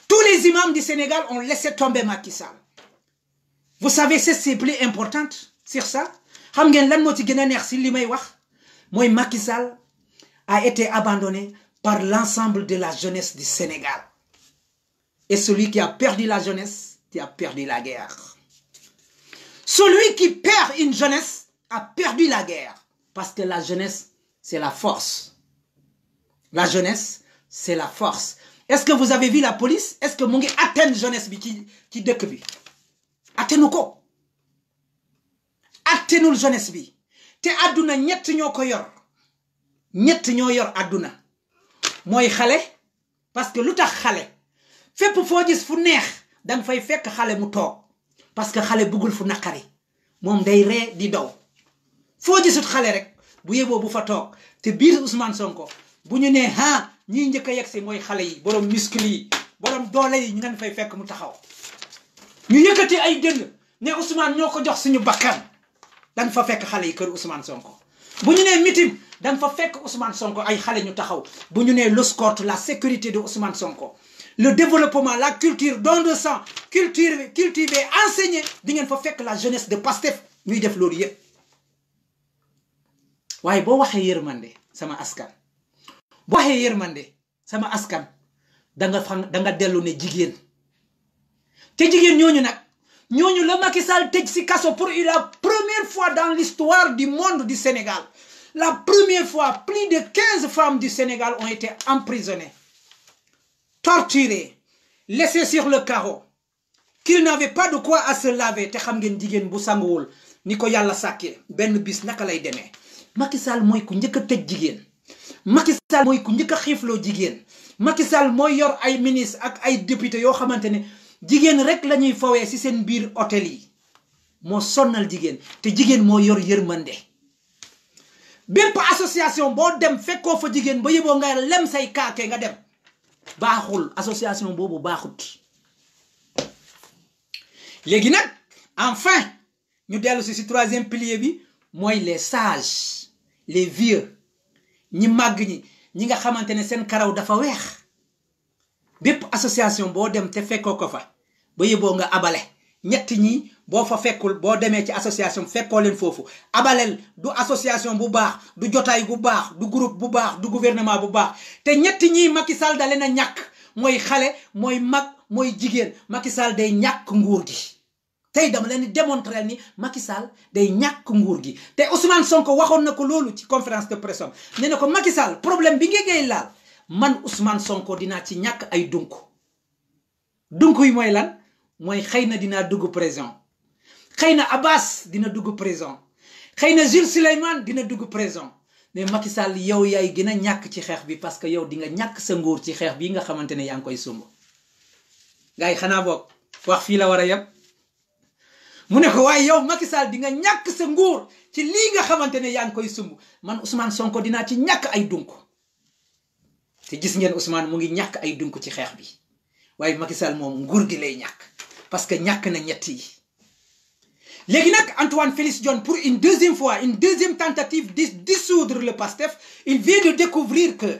tous les imams du Sénégal ont laissé tomber Macky Sall vous savez c'est plus important sur ça xam ngeen lan moo ci gën a neex si li may wax mooy Macky Sall a été abandonné par l'ensemble de la jeunesse du Sénégal et celui qui a perdu la jeunesse qui a perdu la guerre celui qui perd une jeunesse a perdu la guerre parce que la jeunesse c'est la force la jeunesse c'est la force est-ce que vous avez vu la police est-ce que mu ngi atteindre jeunesse bi ci dëkk bi atteinu ko attenul jeunesse bi te àdduna ñett ñoo ko yor ñett ñoo yor àdduna mooy xale parce que lu tax xale fépp foo gis fu neex danga fay fekk xale mu toog parce que xale bëggul fu naqari moom day ree di daw foo gisut xale rek bu yeboo bu fa toog te biir Ousmane Sonko bu ñu nee ñiy njëkk a yegsi mooy xale yi borom muscle yi borom doole yi ñu ngeen fay fekk mu taxaw ñu yëkkati ay dënn ne Ousmane ñoo ko jox suñu bakkan danga fa fekk xale yi kër Ousmane Sonko bu ñu nee mitim danga fa fekk Ousmane Sonko ay xale ñu taxaw bu ñu nee l'escorte la sécurité de Ousmane Sonko le développement la culture don de sang cultiver enseigner di ngeen fa fekk la jeunesse de Pastef ñuy def loolu yépp waaye boo waxee yërmande sama askan boo waxee yërmande sama askan danga dellu ne jigéen te jigéen ñooñu nag ñooñu la Macky Sall tëj si kaso pour la première fois dans l'histoire du monde du Sénégal La première fois, plus de 15 femmes du Sénégal ont été emprisonnées, torturées, laissées sur le carreau, qu'ils n'avaient pas de quoi à se laver. Te xam ngeen jigéen bu sanguwul ni ko yàlla sàkkee benn bis naka lay demee. Macky Sall mooy ku njëkk a tëj jigéen. Macky Sall mooy ku njëkk a xiifloo jigéen. Macky Sall mooy yor ay ministre ak ay député yoo xamante ne jigéen rek la ñuy fowee ci seen biir hôtel yi. Moo sonnal jigéen te jigéen moo yor yërmande. Bépp association boo dem fekkoo fa jigéen ba yeboo nga lem say kaake nga dem baaxul, association boobu baaxut. Léegi nag enfin ñu dellu si troisième pilier bi mooy les sages, les vieux, ñi màgg ñi nga xamante ne seen karaw dafa weex. Bépp association boo dem te fekkoo ko fa ba yeboo nga abale. ñett ñi boo fa fekkul boo demee ci association fekkoo leen foofu abalel du association bu baax, du jotaay bu baax, du groupe bu baax, du gouvernement bu baax. te ñett ñi Macky Sall da leen a ñàkk, mooy xale, mooy mag, mooy jigéen. Macky Sall day ñàkk nguur gi. tey dama leen di démontrer ni Macky Sall day ñàkk nguur gi. te Ousmane Sonko waxoon na ko loolu ci conférence de presse am nee na ko Macky Sall problème bi ngay laal man Ousmane Sonko dinaa ci ñàkk ay dunk yi mooy lan? mooy xëy na dinaa dugg prison, xëy na Abbas dina dugg prison, xëy na Jules Souleymane dina dugg prison. mais Macky Sall yow yaay gën a ñàkk ci xeex bi parce que yow di nga ñàkk sa nguur ci xeex bi nga xamante ne yaa ngi koy sumb. gars yi xanaa boog wax fii la war a yem mu ne ko waaye yow Macky Sall di nga ñàkk sa nguur ci lii nga xamante ne yaa ngi koy sumb, man Ousmane Sonko dinaa ci ñàkk ay dunk. te gis ngeen Ousmane mu ngi ñàkk ay dunk ci xeex bi, waaye Macky Sall moom nguur gi lay ñàkk parce que ñàkk na ñett yi. léegi nag Antoine Félix Diome pour une deuxième fois, une deuxième tentative de dissoudre le PASTEF, il vient de découvrir que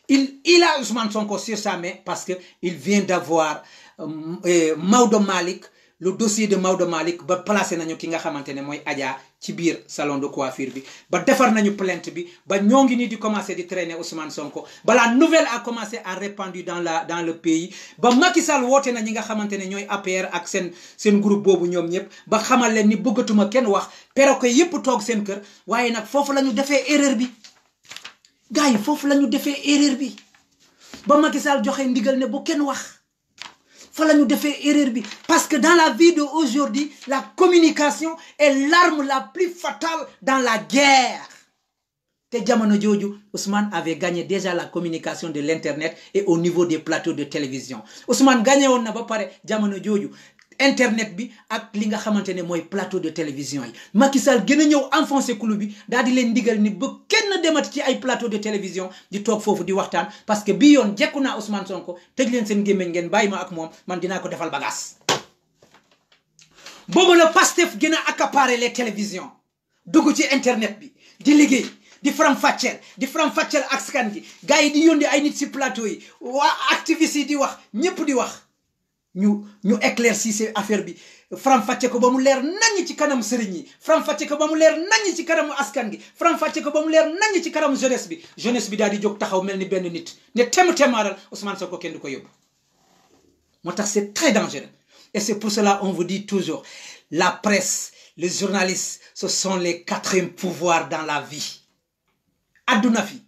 il a Ousmane Sonko sur sa main parce que il vient d'avoir Maodo Malick, le dossier de Maodo Malick ba placé nañu ki nga xamante ne mooy Adja ci biir salon de coiffure bi ba defar nañu plainte bi ba ñoo ngi nii di commencer di traîner Ousmane Sonko ba la nouvelle a commencé à répandre dans le pays ba Macky Sall woote na ñi nga xamante ne ñooy APR ak seen groupe boobu ñoom ñëpp ba xamal leen ni bëggatuma kenn wax pero ko yëpp toog seen kër. waaye nag foofu la ñu defee erreur bi gars yi, foofu la ñu defee erreur bi ba Macky Sall joxe ndigal ne bu kenn wax. Faut la nous faire erreur bi parce que dans la vie d'aujourd'hui, la communication est l'arme la plus fatale dans la guerre. Te jamono joju, Ousmane avait gagné déjà la communication de l'internet et au niveau des plateaux de télévision. Ousmane gagné on na ba paré jamono joju internet bi ak li nga xamantene moy plateau de télévision yi. Macky Sall gëna ñew enfoncer clou bi daal di leen digal ni bu kenn demati ci ay plateau de télévision di tok fofu di waxtaan parce que bi yoon jekku naa Ousmane Sonko tëj leen seen gémmeñ ngeen bayima ak mom man dinaa ko defal bagage. Bobo le Pastef gëna accaparer les télévisions dugg ci internet bi di liggéey di faram-fàcceel askan gi gars yi di yónni ay nit ci plateau yi waa activistes yi di wax ñëpp di wax ñu éclaircir ces affaire bi faram-fàcce ko ba mu leer nañ ci kanam sëriñ yi, faram-fàcce ko ba mu leer nañ ci kanamu askan gi, faram-fàcce ko ba mu leer nañ ci kanam jeunesse bi daal di jóg taxaw mel ni benn nit ne temaaral Ousmane Sonko kenn du ko yóbbu. moo tax c'est très dangereux et c'est pour cela on vous dit toujours la presse, les journalistes, ce sont les quatrièmes pouvoirs dans la vie. adduna fi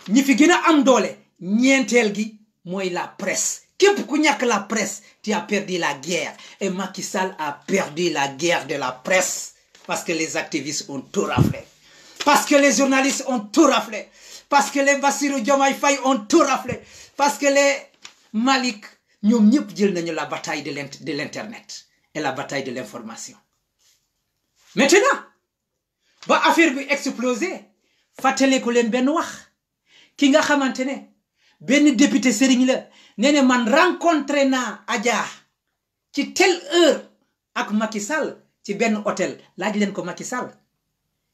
ñi fi gën a am doole ñeenteel gi mooy la presse. Képp ku ñàkk la presse, tu as perdu la guerre. Et Macky Sall a perdu la guerre de la presse parce que les activistes ont tout raflé, parce que les journalistes ont tout raflé, parce que les Bassirou Diomaye Faye ont tout raflé, parce que les Malick ñoom ñëpp jël nañu la bataille de l'internet et la bataille de l'information. Maintenant ba affaire bi explosé fàttaliku leen benn wax ki nga xamante ne benn député Serigne la nee man rencontré naa Adja ci telle heure ak Macky Sall ci benn hôtel. laaj leen ko Macky Sall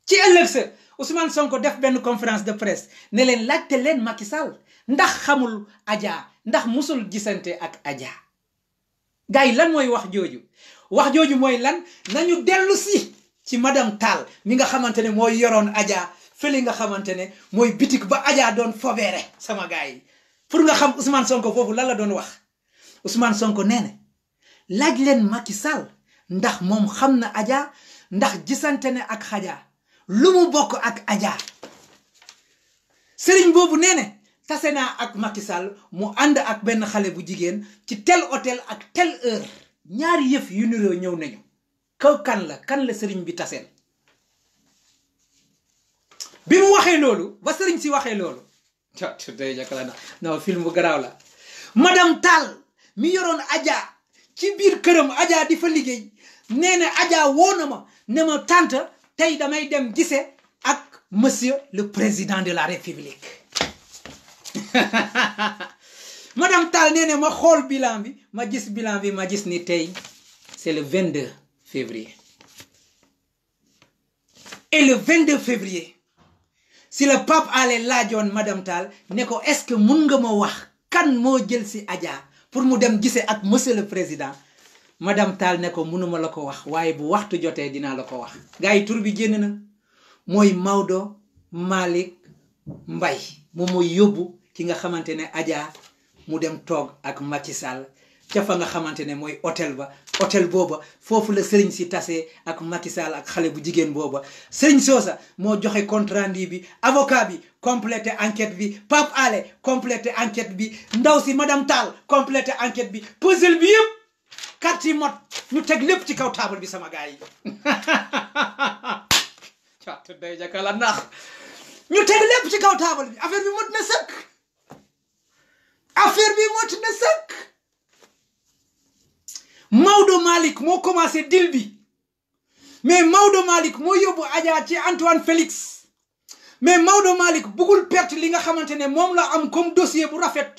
ci ëllëg sa Ousmane Sonko def benn conférence de presse ne leen laajte leen Macky Sall ndax xamul Adja, ndax musul gisante ak Adja. gars yi lan mooy wax jooju mooy lan nañu dellu si ci madame Tall mi nga xamante ne mooy yoroon Adja fële nga xamante ne mooy bitik ba Adja doon fobeere sama gars yi. pour nga xam Ousmane Sonko foofu lan la doon wax Ousmane Sonko nee na laaj leen Macky Sall ndax moom xam na Adja ndax gisante ne ak Adja lu mu bokk ak Adja sëriñ boobu nee ne tase naa ak Macky Sall mu ànd ak benn xale bu jigéen ci tel hôtel ak telle heure ñaari yëf yu niroo ñëw nañu kaw kan la sëriñ bi taseel bi mu waxee loolu ba sëriñ si waxee loolu day jakala non film bu garaaw la madame Tall mi yoroon Adja ci biir këram Adja di fa liggéey nee na Adja woo na ma ne ma tante tey damay dem gise ak monsieur le président de la république madame Tall nee na ma xool bilan bi ma gis ni tey c'est le 22 février et le 22 février si le Pape Alé laajoon madame Tall ne ko est-ce que mun nga ma wax kan moo jël si Adja pour mu dem gise ak monsieur le président madame Tall ne ko munuma la ko wax waaye bu waxtu jotee dinaa la ko wax gars yi tur bi génn na mooy Maodo Malick Mbaye moom mooy yóbbu ki nga xamante ne Adja mu dem toog ak Macky Sall ca fa nga xamante ne mooy hôtel booba foofu la sëriñ si tasee ak Macky Sall ak xale bu jigéen booba sëriñ soosa moo joxe compte rendu bi avocat bi complété enquête bi Pape Alé complété enquête bi ndaw si madame Tall complété enquête bi puzzle bi yëpp carte yi mot ñu teg lépp ci kaw table bi sama gars yi caat day jakala ndax ñu teg lépp ci kaw table bi affaire bi mot na sëkk Maodo Malick moo commencé deal bi mais Maodo Malick moo yóbbu Adja ci Antoine Félix mais Maodo Malick bëggul perte li nga xamante ne moom la am comme dossier bu rafet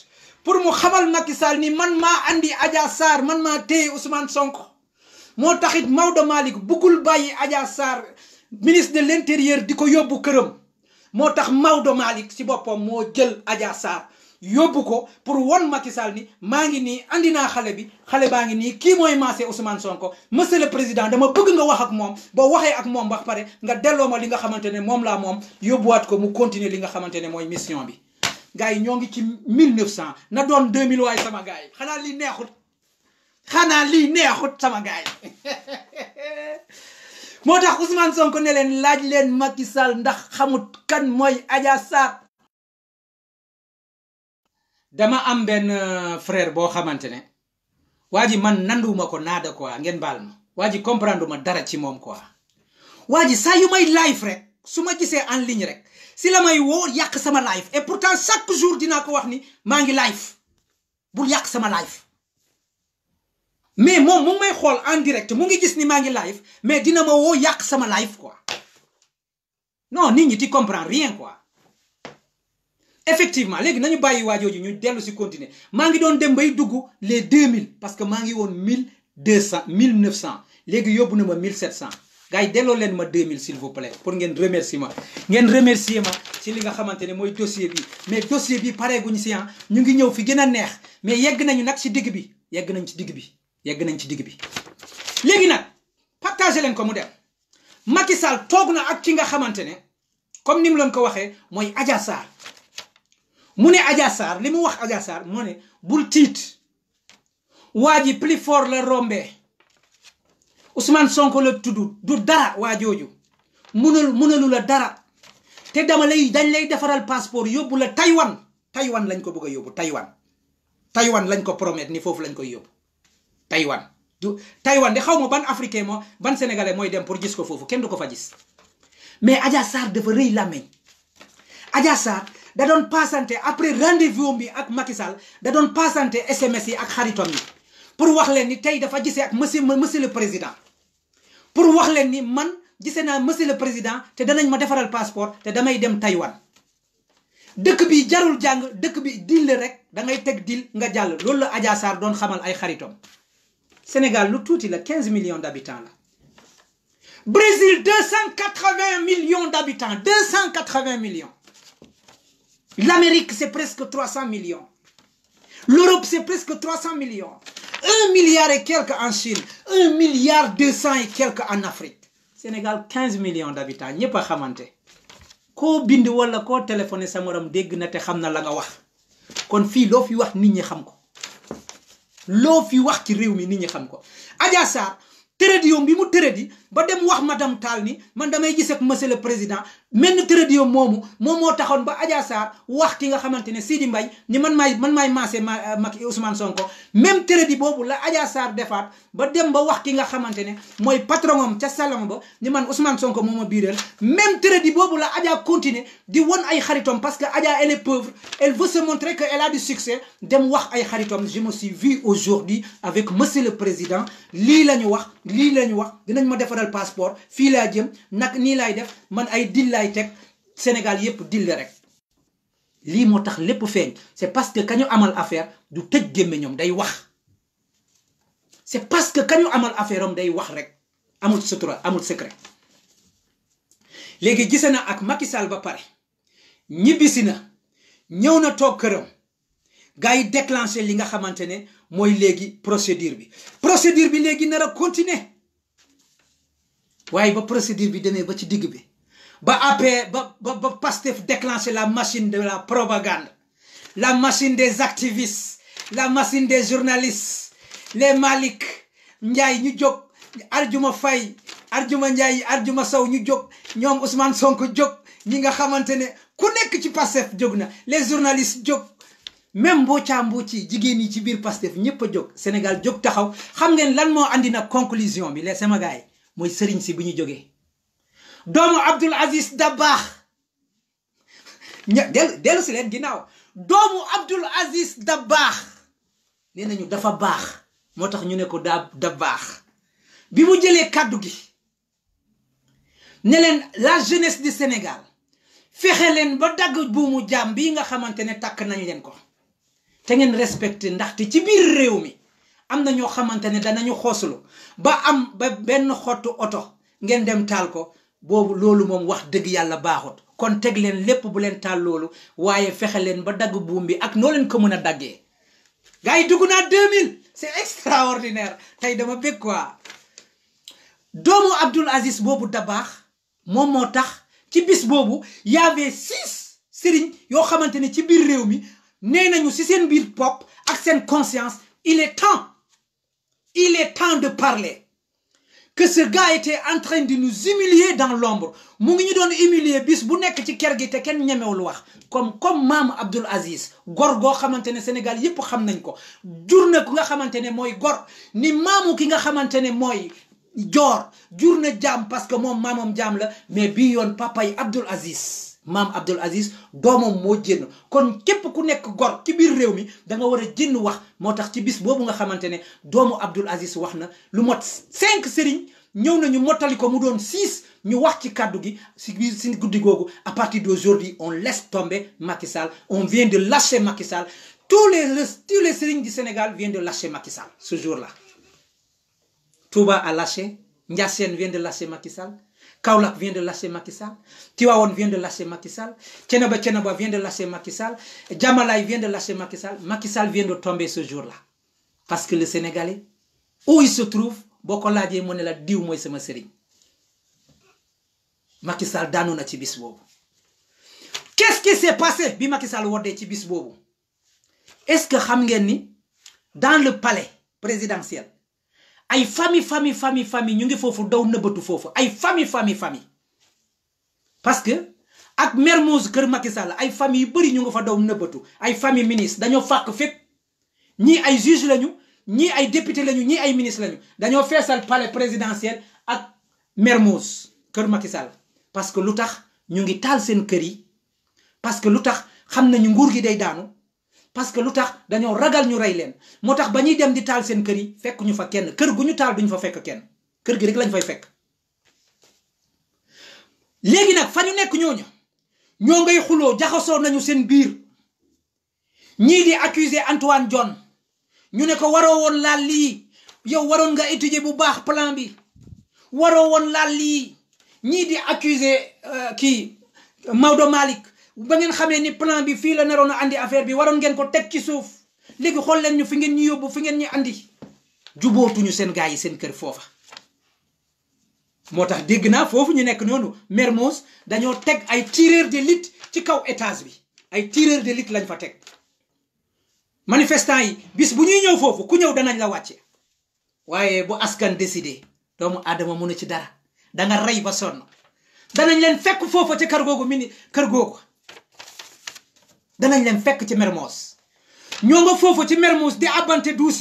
pour mu xamal Macky Sall ni man maa andi Adja Sarr man maa téye Ousmane Sonko moo taxit Maodo Malick bëggul bàyyi Adja Sarr ministre de l'intérieur di ko yóbbu këram moo tax Maodo Malick ci boppam moo jël Adja Sarr yóbbu ko pour won Macky Sall ni maa ngi nii andi naa xale baa ngi nii kii mooy maase Ousmane Sonko monsieur le président dama bëgg nga wax ak moom boo waxee ak moom ba pare nga delloo ma li nga xamante ne moom laa moom yóbbuwaat ko mu continuer li nga xamante ne mooy mission bi. gars yi ñoo ngi ci 1900 na doon 2000 waaye sama gars yi xanaa lii neexut sama gars yi moo tax Ousmane Sonko ne leen laaj leen Macky Sall ndax xamut kan mooy Adja Sarr. dama am benn frère boo xamante ne waa ji man nanduwuma ko naada quoi ngeen baal ma waa ji comprendre ma dara ci moom quoi waa ji saa yu may live rek su ma gisee en ligne rek si la may woo yàq sama live et pourtant chaque jour dinaa ko wax ni maa ngi live bul yàq sama live mais moom mu ngi may xool en direct mu ngi gis ni maa ngi live mais dina ma woo yàq sama live quoi non nit ñi ti comprends rien quoi. effectivement léegi nañu bàyyi waajooju ñu dellu si continuer maa ngi doon dem bay dugg les 2000 parce que maa ngi woon 1200 1900 léegi yóbbu na ma 1700 gars yi delloo leen ma 2000 s'il vous plaît pour ngeen remercier ma ci li nga xamante ne mooy dossier bi mais dossier bi pareeguñu si ñu ngi ñëw fi gën a neex mais yegg nañu nag si digg bi yegg nañ ci digg bi léegi nag partagé leen ko mu dem Macky Sall toog na ak ki nga xamante ne comme ni mu leen ko waxee mooy Adja Sarr mu ne Adja Sarr li mu wax Adja Sarr mu ne bul tiit waa ji plus fort la rombee Ousmane Sonko la tudd du dara waa jooju mënalu la dara te dañ lay defaral passeport yóbbu la Taïwan lañ ko bëgg a yóbbu Taïwan lañ ko promettre ni foofu lañ koy yóbbu Taïwan de xaw ma ban africain ban sénégalais mooy dem pour gis ko foofu kenn du ko fa gis mais Adja Sarr dafa rëy làmmiñ Adja Sarr da doon passante après rendez-vous bi ak Macky Sall da doon passante SMS yi ak xaritom yi pour wax leen ni tey dafa gisee ak monsieur le président pour wax leen ni man gisee naa monsieur le président te danañ ma defaral passeport te damay dem Taïwan dëkk bi jarul jàng dëkk bi dil rek da ngay teg dil nga jàll loolu la Adja Sarr doon xamal ay xaritom Sénégal lu tuuti la 15 millions d'habitants la Brésil 280 millions d'habitants 280 millions l'Amérique c'est presque 300 millions l'Europe c'est presque 300 millions 1 milliard et quelques en Chine 1 milliard 200 et quelques en Afrique Sénégal 15 millions d'habitants ñëpp a xamante koo bind wala koo téléphoné sa morom dégg na te xam na la nga wax kon fii loo fi wax nit ñi xam ko loo fi wax ci réew mi nit ñi xam ko Adja Sarr tërëdiyoom bi mu tërëdi ba dem wax madame Tall ni man damay gis ak monsieur le président menn tërëdiyoom moom moo taxoon ba Adja Sarr wax ki nga xamante ne Sidi Mbaye ni man maay maase Macky Ousmane Sonko même tërëdi boobu la Adja Sarr defaat ba dem ba wax ki nga xamante ne mooy patron am ca salon ba ni man Ousmane Sonko moo ma biireel même tërëdi boobu la Adja continuer di won ay xaritom parce que Adja elle est pauvre elle veut se montrer que elle a du succès dem wax ay xaritom je me suis vu aujourd'hui avec monsieur le président lii la ñu wax dinañ ma defaral passeport fii laa jëm nag nii laay def man ay dil laay teg Sénégal yépp dil rek lii moo tax lépp feeñ c'est parce que kañu amal affaire du tëj gémme ñoom day wax c'est parce que kañu amal affaire am day wax rek amul sutura amul secret léegi gise na ak Macky Sall ba pare ñibbisi na ñëw na toog këram gars yi déclenché li nga xamante ne mooy léegi procédure bi léegi nar a continuer waaye ba procédure bi demee ba ci digg bi ba après ba Pastef déclenché la machine de la propagande la machine des activistes la machine des journalistes les Malick Ndiaye ñu jóg Arjuma Faye Arjuma Ndiaye Arjuma Sow ñu jóg ñoom Ousmane Sonko jóg ñi nga xamante ne ku nekk ci Pastef jóg na les journalistes jóg même mbooci jigéen yi ci biir Pastef ñëpp a jóg Sénégal jóg taxaw xam ngeen lan moo andi nag conclusion bi les sama gars yi mooy sëriñ si bu ñu jógee doomu Abdoul Aziz Dabakh dellu si leen ginnaaw doomu Abdoul Aziz Dabakh nee nañu dafa baax moo tax ñu ne ko da baax bi mu jëlee kàddu gi ne leen la jeunesse du Sénégal fexe leen ba dagg buumu jaam bii nga xamante ne takk nañ leen ko te ngeen respecté ndaxte ci biir réew mi am na ñoo xamante ne danañu xooslu ba am ba benn xottu oto ngeen dem taal ko boobu loolu moom wax dëgg yàlla baaxut kon teg leen lépp bu leen taal loolu waaye fexe leen ba dagg buum bi ak noo leen ko mën a daggee gars yi dugg naa 2000 c'est extraordinaire tey dama bég quoi doomu Abdoul Aziz boobu Dabakh moom moo tax ci bis boobu y avait 6 sëriñ yoo xamante ne ci biir réew mi nee nañu si seen biir pop ak seen conscience il est temps de parler que ce gars était en train de nous humilier dans l'ombre mu ngi ñu doon humilier bis bu nekk ci kër gi te kenn ñemewul wax comme maamu Abdoul Aziz gor goo xamante ne Sénégal yépp xam nañ ko jur na ku nga xamante ne mooy gor ni maamu ki nga xamante ne mooy joor jur na jaam parce que moom maamam jaam la mais bii yoon papa yi Abdoul Aziz maam Abdoul Aziz doomam moo jënn kon képp ku nekk gor ci biir réew mi da nga war a jënn wax moo tax ci bis boobu nga xamante ne doomu Abdoul Aziz wax na lu mot 5 sëriñ ñëw nañu mottali ko mu doon 6 ñu wax ci kàddu gi si biir si guddi googu à partir d'aujourd'hui on laisse tomber Macky Sall on vient de lâcher Macky Sall tous les sëriñ du Sénégal viennent de lâcher Macky Sall ce jour-là. Touba a lâché, Ndiassane vient de lâcher Macky Sall, Kaolack vient de lâcher Macky Sall, Tivaouane vient de lâcher Macky Sall, Thiénaba vient de lâcher Macky Sall, Diamalaye vient de lâcher Macky Sall. Macky Sall vient de tomber ce jour-là. Parce que le Sénégalais, où il se trouve, boko laajee mu ne la diw mooy sama sëriñ. Macky Sall daanu na ci bis boobu. Qu'est-ce qui s'est passé bi Macky Sall woddee ci bis boobu? Est-ce que xam ngeen ni dans le palais présidentiel ay famille ñu ngi foofu daw nëbbatu foofu ay famille parce que ak Mermoz kër Macky Sall ay famille yu bëri ñu nga fa daw nëbbatu ay famille ministre dañoo fàq fépp ñii ay juge lañu ñii ay député lañu ñii ay ministre lañu dañoo feesal palais présidentiel ak Mermoz kër Macky Sall parce que lu tax ñu ngi taal seen kër yi parce que lu tax xam nañu nguur gi day daanu parce que lu tax dañoo ragal ñu rey leen moo tax ba ñuy dem di taal seen kër yi fekk ñu fa kenn kër gu ñu taal duñu fa fekk kenn kër gi rek lañ fay fekk léegi nag fa ñu nekk ñooñu ñoo ngay xuloo jaxasoo nañu seen biir ñii di accuser Antoine Diome ñu ne ko waroo woon laal lii yow waroon nga étudier bu baax plan bi waroo woon laal lii ñii di accuser kii Maodo Malick ba ngeen xamee ni plan bi fii la naroon a andi affaire bi waroon ngeen ko teg ci suuf léegi xool leen ñu fi ngeen ñu yóbbu fi ngeen ñu andi jubootuñu seen gars yi seen kër foofa moo tax dégg naa foofu ñu nekk noonu Mermoz dañoo teg ay tireurs d'élite ci kaw étage bi ay tireurs d'élite lañ fa teg manifestants yi bis bu ñuy ñëw foofu ku ñëw danañ la wàcce waaye bu askan décidé doomu aadama mënu ci dara danga rey ba sonn danañ leen fekk foofa ci kër googu kër googu danañ leen fekk ci Mermoz ñoo nga foofa ci Mermoz di abante duus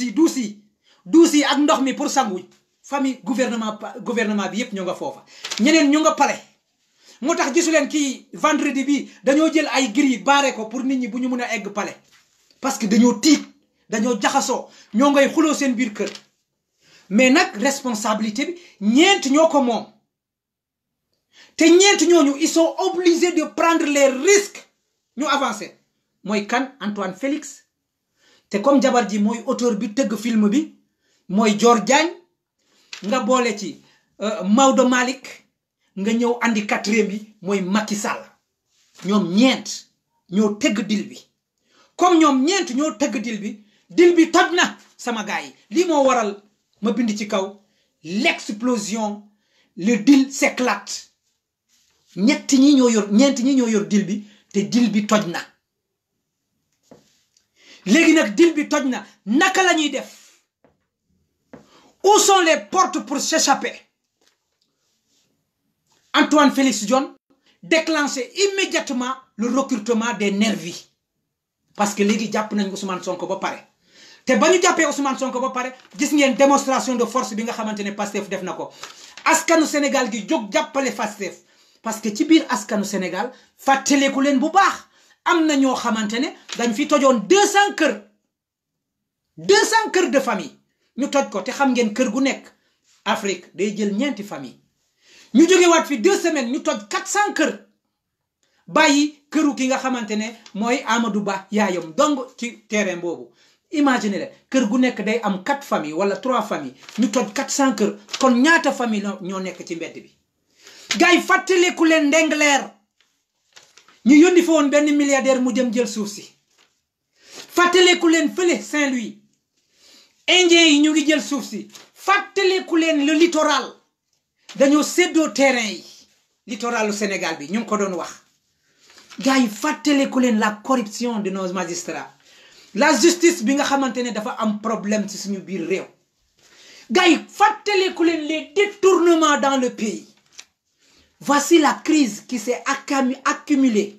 yi ak ndox mi pour sanguñ famille gouvernement bi yépp ñoo nga foofa ñeneen ñu nga pale moo tax gisu leen kii vendredi bi dañoo jël ay grilles baare ko pour nit ñi bu ñu mën a egg pale parce que dañoo tiit dañoo jaxasoo ñoo ngay xuloo seen biir kër mais nag responsabilité bi ñeent ñoo ko moom te ñeent ñooñu ils sont obligés de prendre les risques ñu avancer mooy kan Antoine Félix te comme jabar ji mooy auteur bi tëgg film bi mooy Dior Diagne nga boole ci Maodo Malick nga ñëw andi quatrième bi mooy Macky Sall ñoom ñeent ñoo tëgg dil bi comme ñoom ñeent ñoo tëgg dil bi toj na sama gars yi lii moo waral ma bind ci kaw l'explosion le deal s'éclate ñeent ñi ñoo yor dil bi te dil bi toj na léegi nag dil bi toj na naka la ñuy def où sont les portes pour s'échapper Antoine Félix Diome déclenché immédiatement le recrutement des nervis parce que léegi jàpp nañ Ousmane Sonko ba pare te ba ñu jàppee Ousmane Sonko ba pare gis ngeen démonstration de force bi nga xamante ne Pastef def na ko askanu Sénégal gi jóg jàppale Pastef parce que ci biir askanu Sénégal fàttaleku leen bu baax am na ñoo xamante ne dañ fi tojoon 200 kër de famille ñu toj ko te xam ngeen kër gu nekk Afrique day jël ñeenti famille ñu jógewaat fi 2 semaines ñu toj 400 kër bàyyi këru ki nga xamante ne mooy Amadou Ba yaayam dong ci terrain boobu imagine le kër gu nekk day am 4 familles wala 3 familles ñu toj 400 kër kon ñaata famille ñoo nekk ci mbedd bi gars yi fàttaleku leen Ndengler ñu yónni fa woon benn milliardaire mu dem jël suuf si fàttaleku leen fële Saint-Louis indien yi ñu ngi jël suuf si fàttaleku leen le littoral dañoo séddoo terrain yi littoralu Sénégal bi ñu ngi ko doon wax gars yi fàttaleku leen la corruption de nos magistrats la justice bi nga xamante ne dafa am problème ci suñu biir réew gars yi fàttaleku leen les détournements dans le pays voici la crise qui s'est accumulée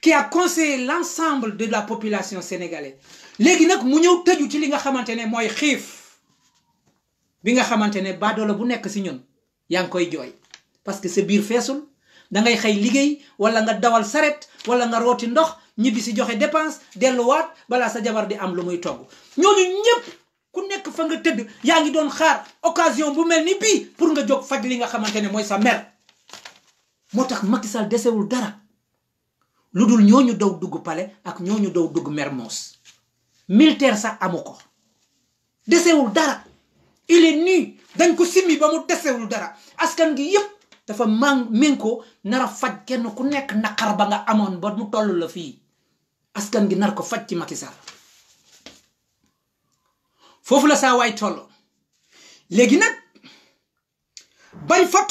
qui a conseillé l'ensemble de la population sénégalaise léegi nag mu ñëw tëju ci li nga xamante ne mooy xiif bi nga xamante ne baadoola bu nekk ci ñun yaa ngi koy jooy parce que sa biir feesul da ngay xëy liggéey wala nga dawal saret wala nga rooti ndox ñibbi si joxe dépense delluwaat balaa sa jabar di am lu muy togg ñooñu ñëpp ku nekk fa nga tëdd yaa ngi doon xaar occasion bu mel ni bii pour nga jóg faj li nga xamante ne mooy sa mer moo tax Macky Sall desewul dara lu dul ñooñu daw dugg palais ak ñooñu daw dugg Mermoz militaire sax amu ko desewul dara il est nu dañ ko simmi ba mu desewul dara askan gi yépp dafa mën ko nar a faj kenn ku nekk naqar ba nga amoon ba mu toll la fii askan gi nar ko faj ci Macky Sall foofu la saa waay toll léegi nag bañ fa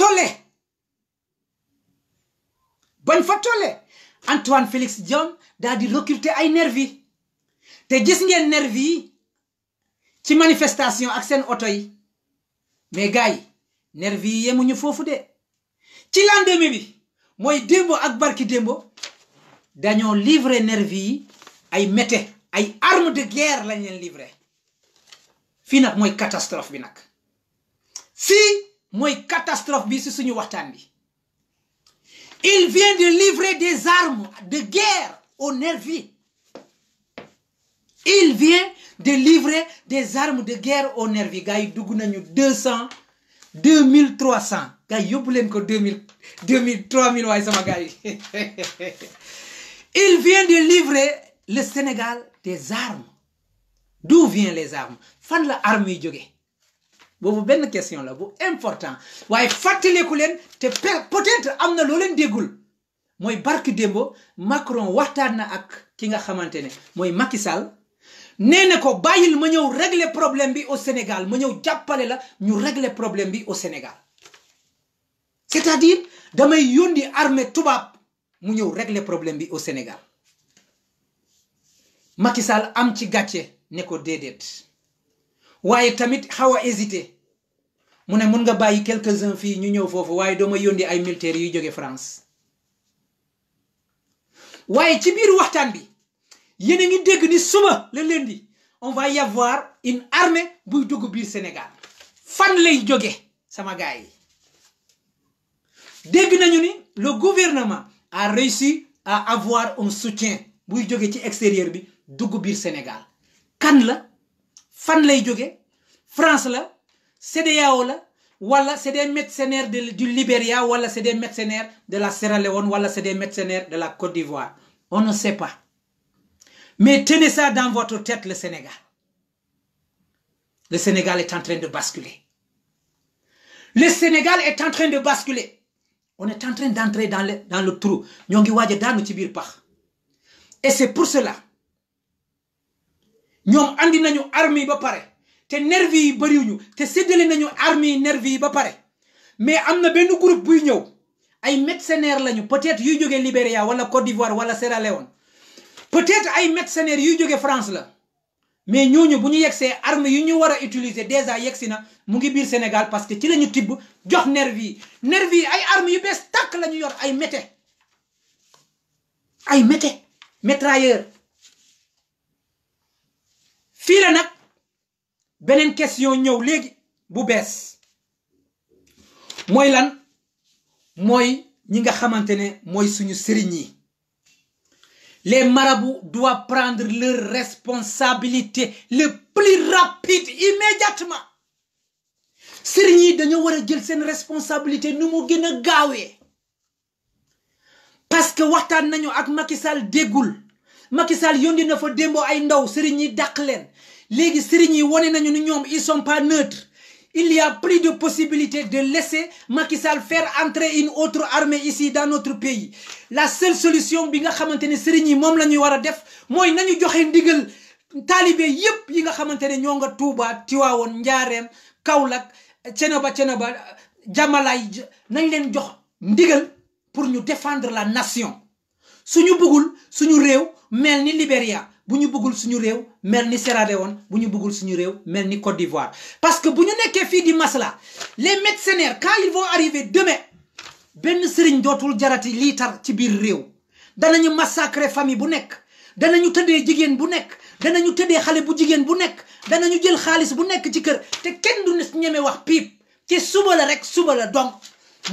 tollee Antoine Félix Diome daal di recruter ay nervi te gis ngeen nervi yi ci manifestation ak seen oto yi mais gars yi nervi yi yemuñu foofu de ci lendemain bi mooy démbo ak barki démbo dañoo livrer nervi yi ay mété ay armes de guerre lañ leen livrer fii nag mooy catastrophe bi nag fii mooy catastrophe bi si suñu waxtaan bi il vient de livrer des armes de guerre aux nervis il vient de livrer des armes de guerre aux nervis gars yi dugg nañu 200 2300 gars yi yóbbu leen ko 2000 3000 waaye sama gars yi il vient de livrer le Sénégal des armes d'où viennent les armes fan la armes yi jóge boobu benn question la bu important waaye fàttaleku leen te peut-être am na loo leen déggul mooy barki démbo Macron waxtaan na ak ki nga xamante ne mooy Macky Sall nee na ko bàyyil ma ñëw régler problème bi au Sénégal ma ñëw jàppale la ñu régler problème bi au Sénégal c'est-à-dire damay yónni armée tubaab mu ñëw régler problème bi au Sénégal Macky Sall am ci gàcce ne ko déedéet waaye tamit xaw a hésité mu ne mun nga bàyyi quelques-uns fii ñu ñëw foofu waaye doo ma yónni ay militaires yuy jóge France waaye ci biir waxtaan bi yéen a ngi dégg ni suba le lundi on va y avoir une armée buy dugg biir Sénégal fan lay jóge sama gars yi dégg nañu ni le gouvernement a réussi à avoir un soutien buy jóge ci extérieur bi dugg biir Sénégal kan la fan lay jóge France la CEDEAO la wala c'est des mercenaires du Libéria wala c'est des mercenaires de la Sierra Leone wala c'est des mercenaires de la Côte d'Ivoire on ne sait pas mais tenez ça dans votre tête. Le Sénégal est en train de basculer. Le Sénégal est en train de basculer. On est en train d'entrer dans le trou. Ñoo ngi waaj a daanu ci biir pax. Et c'est pour cela ñoom andi nañu armée ba pare te nervi yi bariwuñu te séddale nañu armée nervi yi ba pare mais am na benn groupe buy ñëw ay mercenaires lañu peut-être yuy jógee Libéria wala Côte d'Ivoire wala Sierra Leone peut-être ay mercenaires yuy jógee France la mais ñooñu bu ñu yegsee armée yu ñu war a utiliser déjà yegsi na mu ngi biir Sénégal parce que ci la ñu tibb jox nervi yi ay armée yu bees tàkk la ñu yor ay métrailleur fii la nag beneen question ñëw léegi bu bees mooy lan mooy ñi nga xamante ne mooy suñu sëriñ yi les marabouts doivent prendre leurs responsabilités le plus rapide immédiatement sëriñ yi dañoo war a jël seen responsabilité nu mu gën a gaawee parce que waxtaan nañu ak Macky Sall déggul Macky Sall yónni na fa démboo ay ndaw sëriñ yi dàq leen léegi sëriñ yi wane nañu ni ñoom ils sont pas neutres il y a plus de possibilité de laisser Macky Sall faire entrer une autre armée ici dans notre pays la seule solution bi nga xamante ne sëriñ yi moom la ñuy war a def mooy nañu joxe ndigal taalibe yépp yi nga xamante ne ñoo nga Tuuba Tiwaawoon Njaareem Kaolack Ceneba Jamalaay nañ leen jox ndigal pour ñu défendre la nation suñu bëggul suñu réew mel ni Libéria bu ñu bëggul suñu réew mel ni Sierra Leone bu ñu bëggul suñu réew mel ni Côte d'Ivoire parce que bu ñu nekkee fii di masla les mercenaires quand ils vont arriver demain benn sëriñ dootul jarati lii tar ci biir réew danañu massacrer famille bu nekk danañu tëddee jigéen bu nekk danañu tëddee xale bu jigéen bu nekk danañu jël xaalis bu nekk ci kër te kenn du ñeme wax piip ci suba la rek suba la donc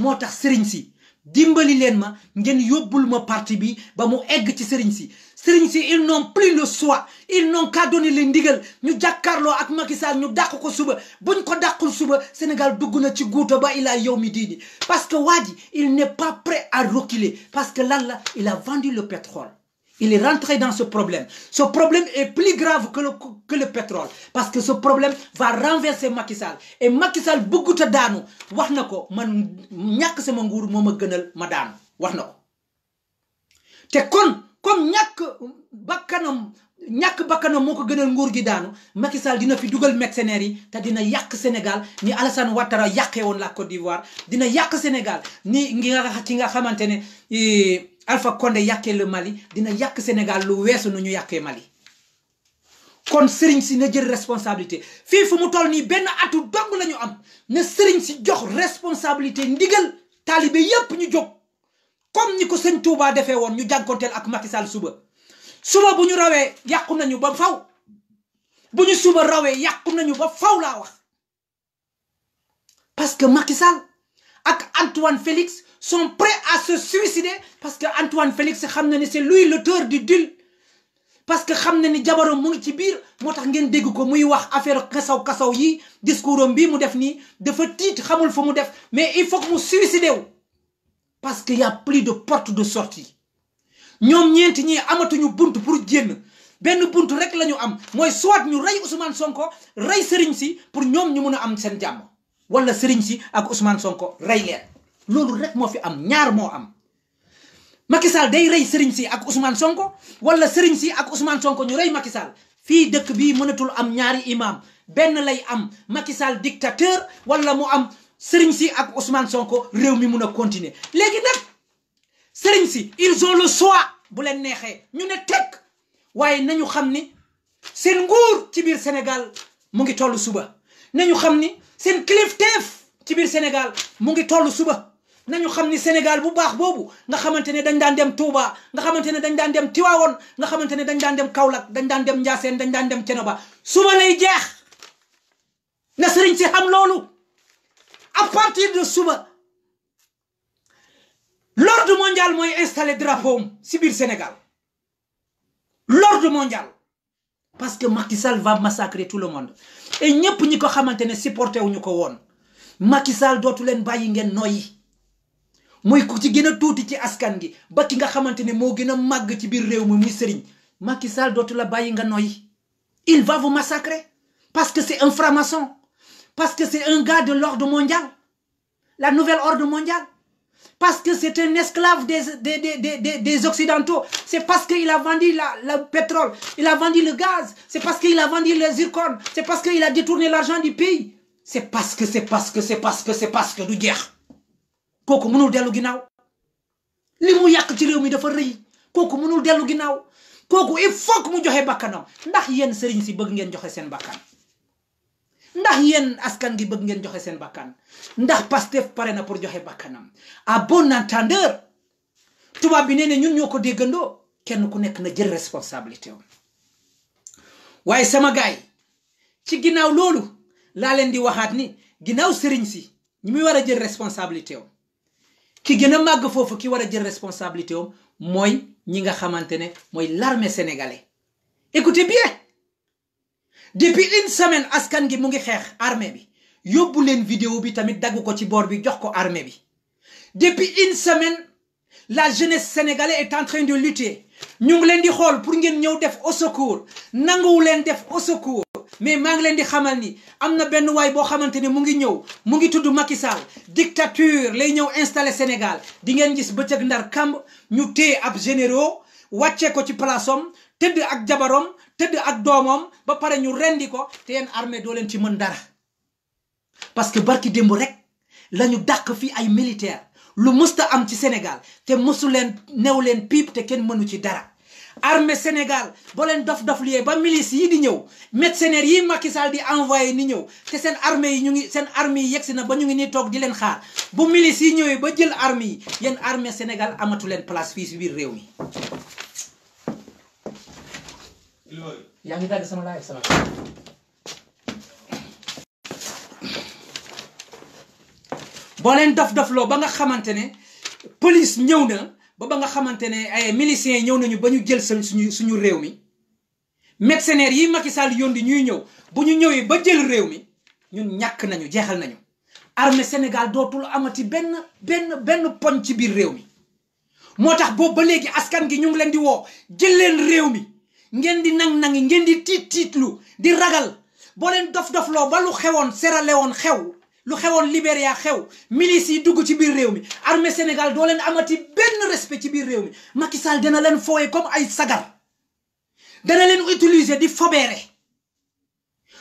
moo tax sëriñ si dimbali leen ma ngeen yóbbul ma parti bi ba mu egg ci sëriñ si ils n'ont plus le choix ils n'ont qu'à donner les ndigal ñu jàkkaarloo ak Macky Sall ñu dàq ko suba buñ ko dàqul suba Sénégal dugg na ci guuta ba ilaa yow mi diini parce que waa ji il n'est pas prêt à reculer parce que lan la il a vendu le pétrole il est rentré dans ce problème est plus grave que le pétrole parce que ce problème va renverser Macky Sall et Macky Sall bëgguta daanu wax na ko man ñàkk sama nguur moo ma gënal ma daanu wax na ko te kon comme ñàkk bakkanam moo ko gënal nguur gi daanu Macky Sall dina fi dugal mercenaires yi te dina yàq Sénégal ni Alassane Ouattara yàqee woon la Côte d'Ivoire dina yàq Sénégal ni ci nga xamante ne Alpha Condé yàqee le Mali dina yàq Sénégal lu weesu nu ñu yàqee Mali kon sëriñ si na jël responsabilité fii fu mu toll nii benn atu dong la ñu am na sëriñ si jox responsabilité ndigal taalibe yépp ñu jóg comme ni ko sëñ Touba defee woon ñu jànkonteel ak Macky Sall suba bu ñu rawee yàqu nañu ba faw bu ñu suba rawee yàqu nañu ba faw laa wax parce que Macky Sall ak Antoine Félix sont prêts à se suicider parce que Antoine Félix xam na ni c'est lui l'auteur du deal parce que xam na ni jabaram mu ngi ci biir moo tax ngeen dégg ko muy wax affaire kasaw yi discours am bii mu def nii dafa tiit xamul fu mu def mais il faut que mu suicider wu parce que y a plus de porte de sortie ñoom ñeenti ñi amatuñu bunt pour génn benn bunt rek la ñu am mooy soit ñu rey Ousmane Sonko rey sëriñ si pour ñoom ñu mun a am seen jàmm wala sëriñ si ak Ousmane Sonko rey leen loolu rek moo fi am ñaar moo am Macky Sall day rey sëriñ si ak Ousmane Sonko wala sëriñ si ak Ousmane Sonko ñu rey Macky Sall fii dëkk bii mënatul am ñaari imam benn lay am Macky Sall dictateur wala mu am sëriñ si ak Ousmane Sonko réew mi mun a continuer léegi nag sëriñ si ils ont le choix bu leen neexee ñu ne tekk waaye nañu xam ni seen nguur ci biir Sénégal mu ngi toll suba nañu xam ni seen kilifteef ci biir Sénégal mu ngi toll suba nañu xam ni Sénégal bu baax boobu nga xamante ne dañ daan dem Touba nga xamante ne dañ daan dem Tivaouane nga xamante ne dañ daan dem Kaolack dañ daan dem Ndiassane dañ daan dem Thiénaba suba lay jeex na sëriñ si xam loolu à partir de suba l'ordre mondial mooy installé drapeau si biir Sénégal l'ordre mondial parce que Macky Sall va massacrer tout le monde et ñëpp ñi ko xamante ne supporté wuñu ko woon Macky Sall dootu leen bàyyi ngeen noyyi muy ku ci gën a tuuti ci askan gi ba ki nga xamante ne moo gën a màgg ci biir réew mi muy sëriñ Macky Sall dootu la bàyyi nga noyyi il va vous massacrer parce que c'est un franc-maçon parce que c'est un gars de l'ordre mondial la nouvelle ordre mondiale parce que c'est un esclave des Occidentaux. C'est parce qu'il a vendu le pétrole, il a vendu le gaz, c'est parce qu'il a vendu les zircons, c'est parce qu'il a détourné l'argent du pays. C'est parce que du jeex kooku mënul dellu ginnaaw li mu yàq ci réew mi dafa rëy kooku mënul dellu ginnaaw kooku il faut que mu joxe bakkanam ndax yéen sëriñ si bëgg ngeen joxe seen bakkan ndax yéen askan gi bëgg ngeen joxe seen bakkan ndax Pastef pare na pour joxe bakkanam à bon entendeur tubaab bi nee ne ñun ñoo ko déggandoo kenn ku nekk na jël responsabilité am waaye sama gaay ci ginnaaw loolu laa leen di waxaat ni ginnaaw sëriñ si ñi muy war a jël responsabilité am ki gën a màgg foofu ki war a jël responsabilité am mooy ñi nga xamante ne mooy l'armée sénégalaise. Écoutez bien depuis une semaine askan gi mu ngi xeex armée bi yóbbu leen vidéo bi tamit dagg ko ci boor bi jox ko armée bi depuis une semaine la jeunesse sénégalaise est en train de lutter ñu ngi leen di xool pour ngeen ñëw def au secours nanguwu leen def au secours mais maa ngi leen di xamal ni am na benn waay boo xamante ne mu ngi ñëw mu ngi tudd Macky Sall dictature lay ñëw installé Sénégal di ngeen gis bëccëg ndar kamb ñu téye ab généraux wàccee ko ci place am tëdd ak jabarom tëdd ak doomam ba pare ñu rendi ko te yeen armée doo leen ci mën dara parce que barki démb rek la ñu dàq fii ay militaire lu musta am ci Sénégal te musu leen new leen piip te kenn mënu ci dara armée Sénégal boo leen dof liyee ba milice yi di ñëw mercenaires yi Macky Sall di envoyé ni ñëw te seen armée yi ñu ngi seen armée yi yegsi na ba ñu ngi nii toog di leen xaar bu milice yi ñëwee ba jël armée yi yéen armée Sénégal amatu leen place fii si biir réew mi yaa ngi dagg sama laay sama boo leen dof-dofloo ba nga xamante ne police ñëw na ba nga xamante ne ay miliciens yi ñëw nañu ba ñu jël suñu réew mi mercenaires yi Macky Sall yónni ñuy ñëw bu ñu ñëwee ba jël réew mi ñun ñàkk nañu jeexal nañu armée Sénégal dootul amati benn poñ ci biir réew mi moo tax boobu ba léegi askan gi ñu ngi leen di woo jël leen réew mi ngeen di nang-nangi ngeen di tiitlu di ragal boo leen dof-dofloo ba lu xewoon Sierra Leone xew lu xewoon Libéria xew milice yi dugg ci biir réew mi armée Sénégal doo leen amati benn respect ci biir réew mi Macky Sall dana leen fooye comme ay sagar dana leen utiliser di fobeere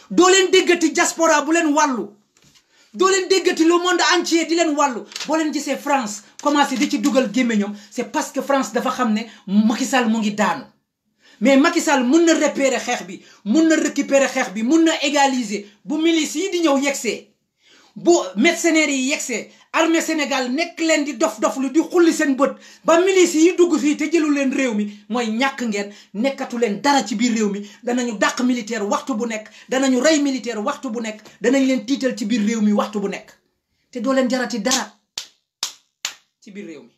doo leen déggati diaspora bu leen wàllu doo leen déggati le monde entier di leen wàllu boo leen gisee France commencé di ci dugal gémmiñam c'est parce que France dafa xam ne Macky Sall mu ngi daanu mais Macky Sall mun na repérer xeex bi mun na récupérer xeex bi mun na égaliser bu milice yi di ñëw yegsee bu mercenaires yi yegsee armée Sénégal nekk leen di dof-doflu di xulli seen bët ba milice yi dugg fii te jëlu leen réew mi mooy ñàkk ngeen nekkatu leen dara ci biir réew mi danañu dàq militaire waxtu bu nekk danañu rey militaire waxtu bu nekk danañ leen tiital ci biir réew mi waxtu bu nekk te doo leen jarati dara ci biir réew mi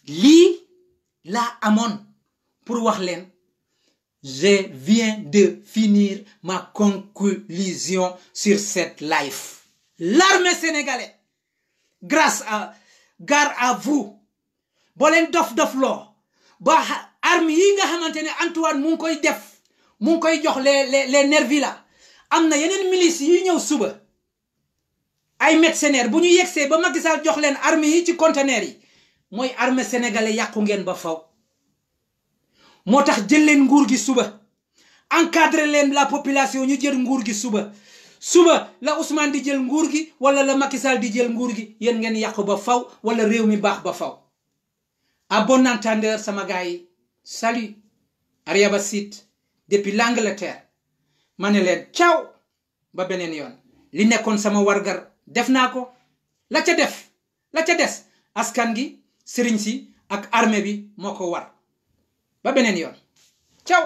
lii laa amoon pour wax leen je viens de finir ma conclusion sur cette live. L'armée sénégalaise, grâce à vous, boo leen dof-dofloo ba armes yi nga xamante ne Antoine mu ngi koy def mu ngi koy jox les nervis là am na yeneen milices yi ñëw suba ay mercenaires bu ñu yegsee ba Macky Sall jox leen armes yi ci conteneurs yi mooy armée sénégalais yàqu ngeen ba faw moo tax jël leen nguur gi suba encadrer leen la population ñu jël nguur gi suba la Ousmane di jël nguur gi wala la Macky Sall di jël nguur gi yéen ngeen yàqu ba faw wala réew mi baax ba faw à bon entendeur sama gars yi salut Ariaba Sit depuis l'Angleterre ma ne leen ciao ba beneen yoon li nekkoon sama wargar def naa ko la ca des askan gi sëriñ si ak armée bi moo ko war ba beneen yoon ciao